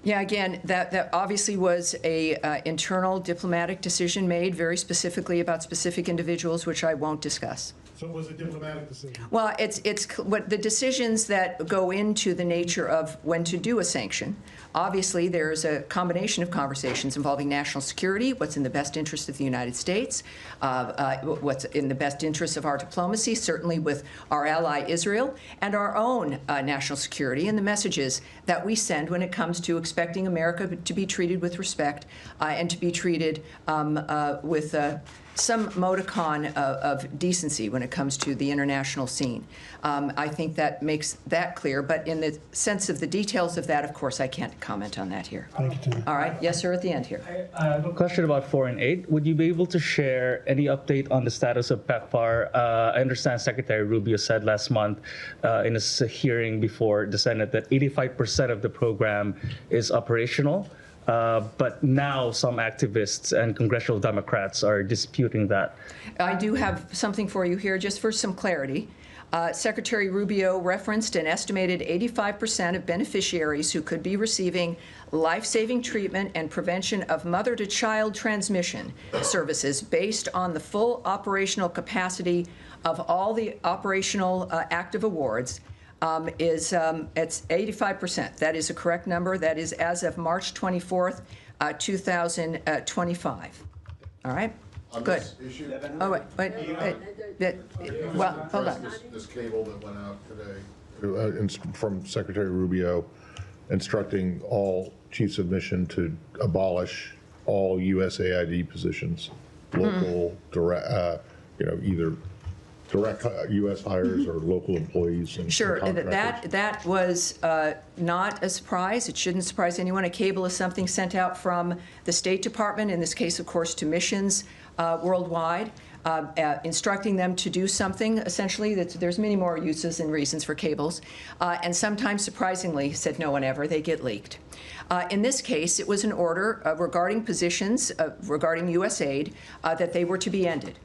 Yeah, again, that obviously was a internal diplomatic decision made very specifically about specific individuals, which I won't discuss. So it was a diplomatic decision? Well, it's what the decisions that go into the nature of when to do a sanction. Obviously, there's a combination of conversations involving national security, what's in the best interest of the United States, what's in the best interest of our diplomacy, certainly with our ally Israel, and our own national security and the messages that we send when it comes to expecting America to be treated with respect and to be treated with some modicon of decency when it comes to the international scene. I think that makes that clear, but in the sense of the details of that, of course, I can't comment on that here. Thank you, Tim. All right. Yes, sir, at the end here. I have a question about foreign aid. Would you be able to share any update on the status of PEPFAR? I understand Secretary Rubio said last month in his hearing before the Senate that 85% of the program is operational. But now some activists and congressional Democrats are disputing that. I do have something for you here, just for some clarity. Secretary Rubio referenced an estimated 85% of beneficiaries who could be receiving life-saving treatment and prevention of mother-to-child transmission services based on the full operational capacity of all the operational active awards. It's 85%. That is a correct number. That is as of March 24th, 2025. All right? Good. Oh, wait. Well, hold on. This cable that went out today from Secretary Rubio instructing all chiefs of mission to abolish all USAID positions, local, direct, either direct U.S. hires or local employees. And sure, that was not a surprise. It shouldn't surprise anyone. A cable is something sent out from the State Department, in this case, of course, to missions worldwide, instructing them to do something, essentially. There's many more uses and reasons for cables. And sometimes, surprisingly, said no one ever, they get leaked. In this case, it was an order regarding positions, regarding U.S. aid, that they were to be ended.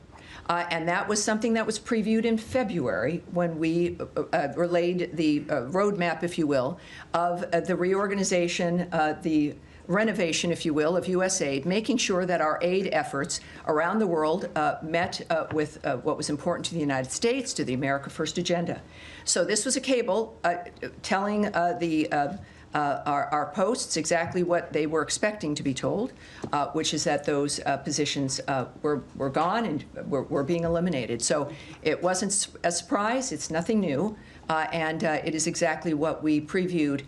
And that was something that was previewed in February when we relayed the roadmap, if you will, of the reorganization, the renovation, if you will, of U.S. aid, making sure that our aid efforts around the world met with what was important to the United States, to the America First agenda. So this was a cable telling our posts exactly what they were expecting to be told, which is that those positions were gone and were being eliminated. So it wasn't a surprise. It's nothing new. And it is exactly what we previewed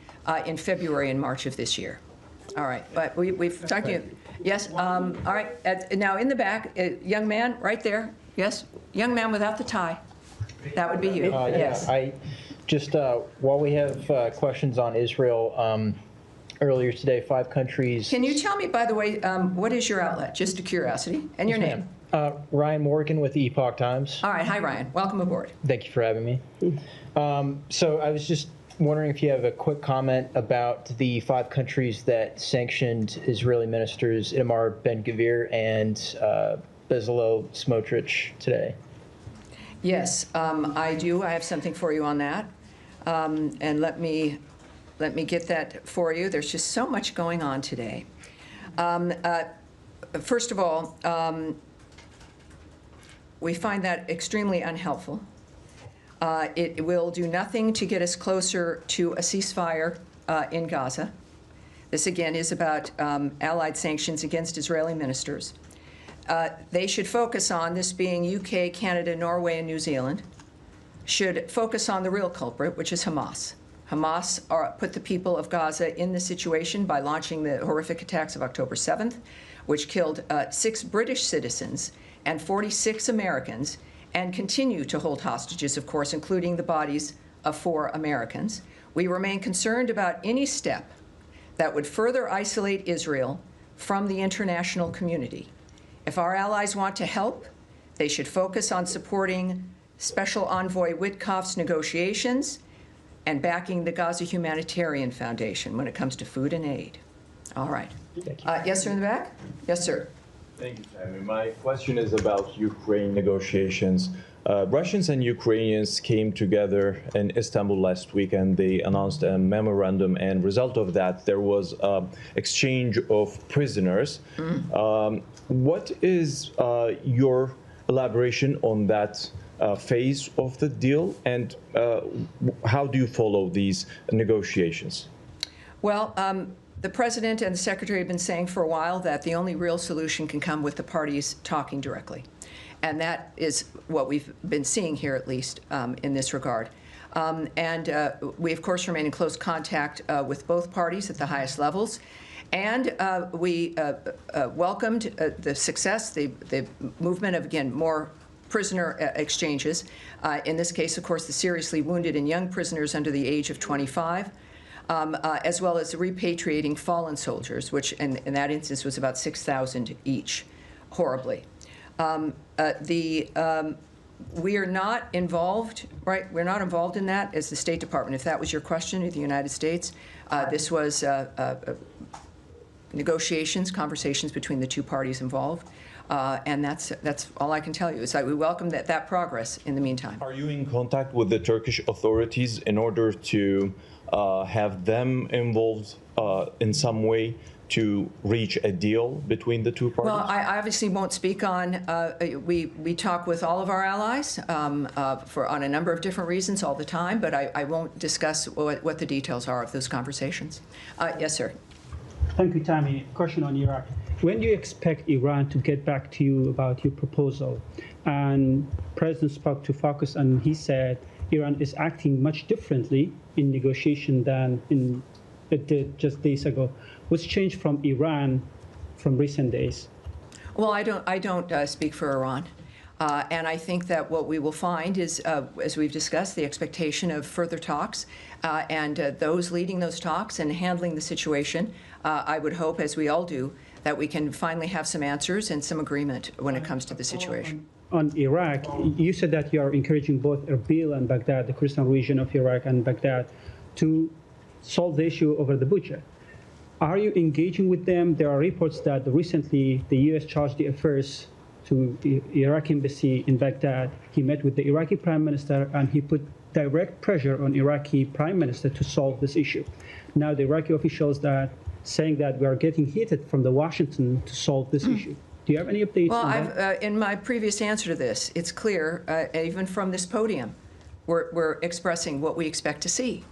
in February and March of this year. All right. But we've talked to you. Yes. All right. Now in the back, young man right there. Yes. Young man without the tie. That would be you. Yes. Just while we have questions on Israel, earlier today, 5 countries. Can you tell me, by the way, what is your outlet? Just a curiosity. And your name? Ryan Morgan with the Epoch Times. All right. Hi, Ryan. Welcome aboard. Thank you for having me. So I was just wondering if you have a quick comment about the 5 countries that sanctioned Israeli ministers Itamar Ben-Gvir and Bezalel Smotrich today. Yes, I do. I have something for you on that. And let me get that for you. There's just so much going on today. First of all, we find that extremely unhelpful. It will do nothing to get us closer to a ceasefire in Gaza. This, again, is about Allied sanctions against Israeli ministers. They should focus on, this being UK, Canada, Norway, and New Zealand, should focus on the real culprit, which is Hamas. Hamas put the people of Gaza in this situation by launching the horrific attacks of October 7th, which killed 6 British citizens and 46 Americans, and continue to hold hostages, of course, including the bodies of 4 Americans. We remain concerned about any step that would further isolate Israel from the international community. If our allies want to help, they should focus on supporting Special Envoy Witkoff's negotiations and backing the Gaza Humanitarian Foundation when it comes to food and aid. All right. Yes, sir, in the back? Yes, sir. Thank you, Tammy. My question is about Ukraine negotiations. Russians and Ukrainians came together in Istanbul last week and they announced a memorandum, and result of that, there was exchange of prisoners. What is your elaboration on that phase of the deal, and how do you follow these negotiations? Well, the President and the Secretary have been saying for a while that the only real solution can come with the parties talking directly. And that is what we've been seeing here, at least, in this regard. We, of course, remain in close contact with both parties at the highest levels. And we welcomed the success, the movement of, again, more prisoner exchanges. In this case, of course, the seriously wounded and young prisoners under the age of 25, as well as repatriating fallen soldiers, which in that instance was about 6,000 each, horribly. We are not involved, right? We're not involved in that as the State Department. If that was your question, of the United States, this was negotiations, conversations between the 2 parties involved. And that's all I can tell you. Is that we welcome that progress in the meantime. Are you in contact with the Turkish authorities in order to have them involved in some way to reach a deal between the 2 parties? Well, I obviously won't speak on, we talk with all of our allies on a number of different reasons all the time, but I won't discuss what the details are of those conversations. Yes, sir. Thank you, Tammy. Question on Iraq. When do you expect Iran to get back to you about your proposal? And President spoke to Paphos, and he said Iran is acting much differently in negotiation than it did just days ago. What's changed from Iran from recent days? Well, I don't speak for Iran. And I think that what we will find is, as we've discussed, the expectation of further talks and those leading those talks and handling the situation. I would hope, as we all do, that we can finally have some answers and some agreement when it comes to the situation. On Iraq, you said that you are encouraging both Erbil and Baghdad, the Kurdistan region of Iraq and Baghdad, to solve the issue over the budget. Are you engaging with them? There are reports that recently the U.S. charged the affairs to the Iraqi embassy in Baghdad. He met with the Iraqi prime minister and he put direct pressure on Iraqi prime minister to solve this issue. Now the Iraqi officials saying that we are getting heated from the Washington to solve this issue. Do you have any updates on that? In my previous answer to this, it's clear, even from this podium, we're expressing what we expect to see.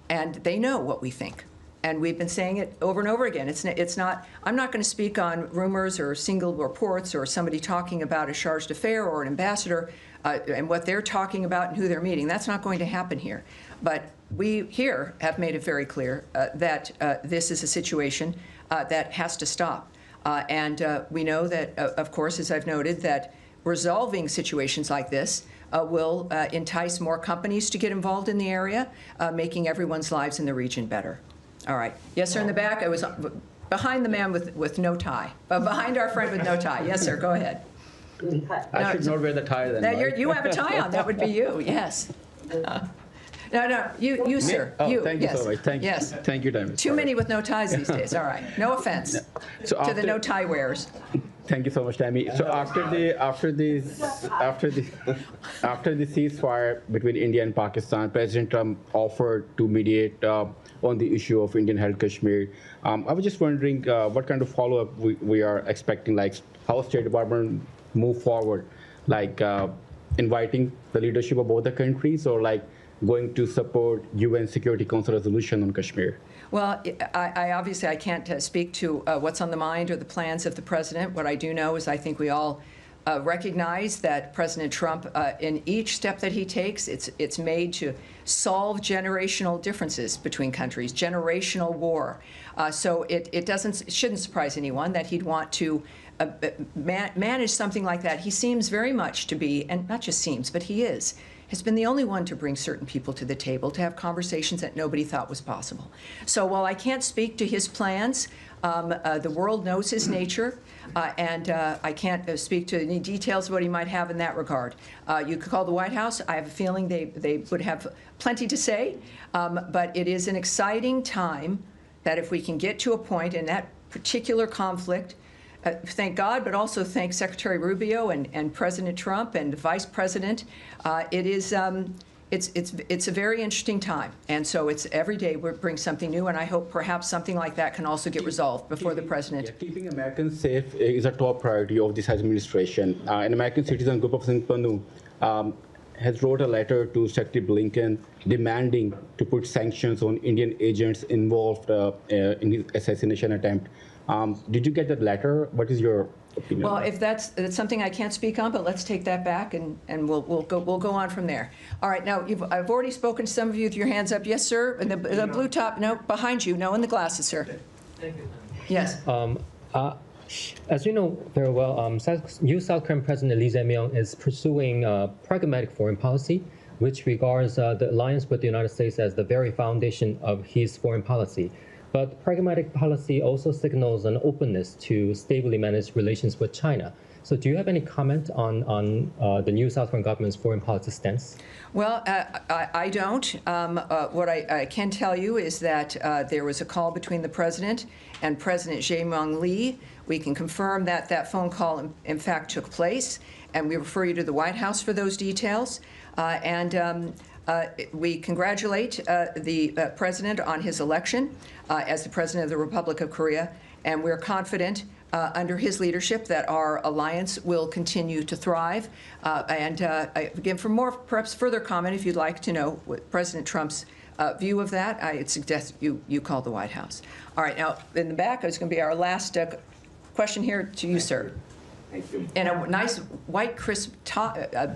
And they know what we think. And we've been saying it over and over again. It's not, I'm not going to speak on rumors or single reports or somebody talking about a chargé d'affaires or an ambassador and what they're talking about and who they're meeting. That's not going to happen here. But we here have made it very clear that this is a situation that has to stop. And we know that, of course, as I've noted, that resolving situations like this will entice more companies to get involved in the area, making everyone's lives in the region better. All right. Yes, sir, in the back. I was behind the man with no tie, but behind our friend with no tie. Yes, sir, go ahead. I should not wear the tie then. You have a tie on. That would be you, yes. No, you, sir. Oh, you, thank yes. you so much. Thank you, Tammy. Too many with no ties these days. All right. No offense to the no tie wearers. Thank you so much, Tammy. So after the ceasefire between India and Pakistan, President Trump offered to mediate on the issue of Indian-held Kashmir. I was just wondering what kind of follow-up we are expecting, like how State Department move forward, like inviting the leadership of both the countries, or like going to support UN Security Council resolution on Kashmir. Well, I obviously I can't speak to what's on the mind or the plans of the president. What I do know is I think we all recognize that President Trump, in each step that he takes, it's made to solve generational differences between countries, generational war. So it shouldn't surprise anyone that he'd want to manage something like that. He seems very much to be, and not just seems, but he has been the only one to bring certain people to the table to have conversations that nobody thought was possible. So while I can't speak to his plans, the world knows his nature, and I can't speak to any details of what he might have in that regard. You could call the White House. I have a feeling they would have plenty to say, but it is an exciting time that if we can get to a point in that particular conflict, thank God, but also thank Secretary Rubio and President Trump and the Vice President. It's a very interesting time, and so it's every day we bring something new, and I hope perhaps something like that can also get resolved before the president. Yeah, keeping Americans safe is a top priority of this administration. An American citizen, Gopal Panu, has wrote a letter to Secretary Blinken demanding to put sanctions on Indian agents involved in his assassination attempt. Did you get that letter? What is your opinion? Well, if that's something I can't speak on, but let's take that back and we'll go on from there. All right, now I've already spoken to some of you with your hands up. Yes, sir. And the blue top, no, behind you, no, in the glasses, sir. Thank you. Yes. As you know very well, new South Korean President Lee Jae-myung is pursuing pragmatic foreign policy, which regards the alliance with the United States as the very foundation of his foreign policy. But pragmatic policy also signals an openness to stably manage relations with China. So do you have any comment on the new South Korean government's foreign policy stance? Well, I don't. What I can tell you is that there was a call between the president and President Jae-myung Lee. We can confirm that that phone call, in fact, took place, and we refer you to the White House for those details. We congratulate the president on his election as the president of the Republic of Korea, and we're confident under his leadership that our alliance will continue to thrive. Again, for more, perhaps further comment, if you'd like to know what President Trump's view of that, I suggest you call the White House. All right, now in the back is going to be our last question here to you, sir. Thank you. And a nice white crisp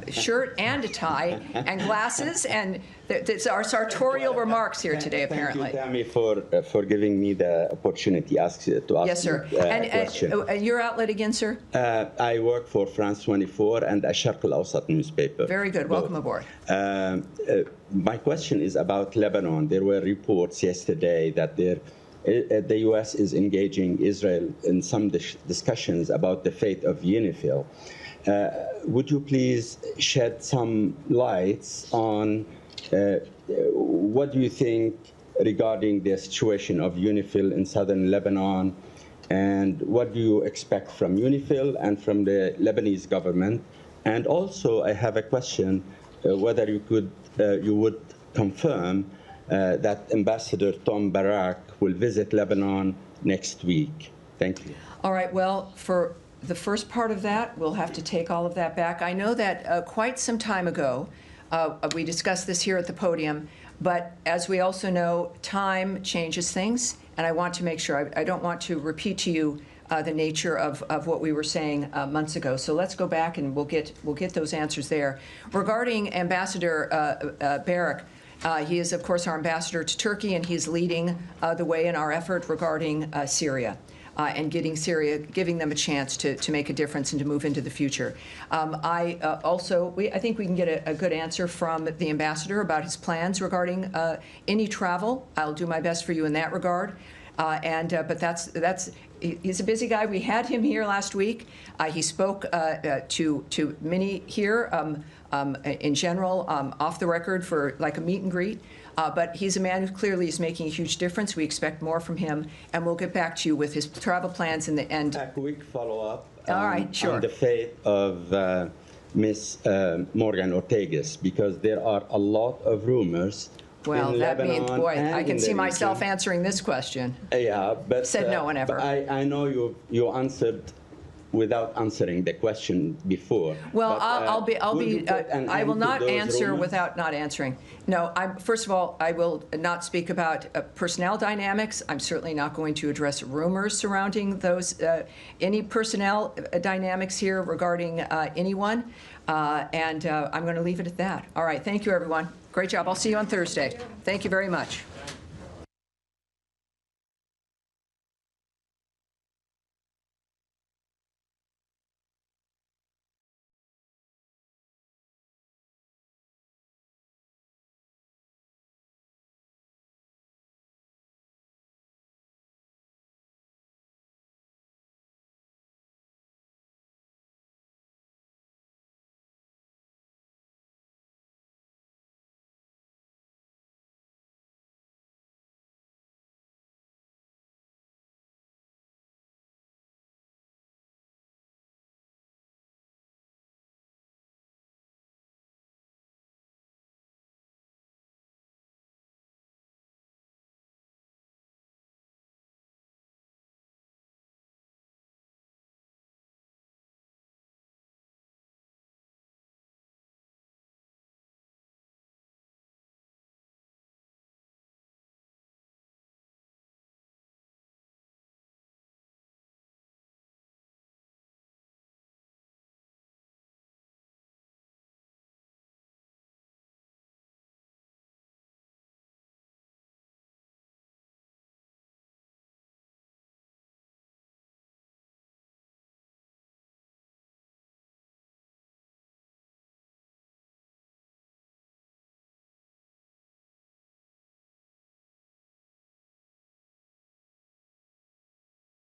shirt and a tie and glasses, and it's our sartorial remarks here today, apparently. Thank you, Tammy, for giving me the opportunity to ask yes, sir. And your outlet again, sir? I work for France 24 and Al-Sharq Al-Awsat newspaper. Very good. Welcome aboard. My question is about Lebanon. There were reports yesterday that the U.S. is engaging Israel in some discussions about the fate of UNIFIL. Would you please shed some lights on what do you think regarding the situation of UNIFIL in southern Lebanon, and what do you expect from UNIFIL and from the Lebanese government? And also, I have a question whether you would confirm that Ambassador Tom Barak will visit Lebanon next week. Thank you. All right. Well, for the first part of that, we'll have to take all of that back. I know that quite some time ago, we discussed this here at the podium, but as we also know, time changes things, and I want to make sure, I don't want to repeat to you the nature of what we were saying months ago. So let's go back and we'll get those answers there. Regarding Ambassador Barak, he is, of course, our ambassador to Turkey, and he's leading the way in our effort regarding Syria and giving them a chance to make a difference and to move into the future. I think we can get a good answer from the ambassador about his plans regarding any travel. I'll do my best for you in that regard. But he's a busy guy. We had him here last week. He spoke to many here in general, off the record for like a meet and greet. But he's a man who clearly is making a huge difference. We expect more from him, and we'll get back to you with his travel plans in the end. A quick follow-up on the fate of Miss Morgan Ortegas, because there are a lot of rumors. Well, that means, boy, I can see myself answering this question. Yeah, but said no one ever. I know you answered without answering the question before. Well, But, I will not those answer rumors? without not answering. No, first of all, I will not speak about personnel dynamics. I'm certainly not going to address rumors surrounding those, any personnel dynamics here regarding anyone. And I'm going to leave it at that. All right, thank you, everyone. Great job. I'll see you on Thursday. Thank you very much.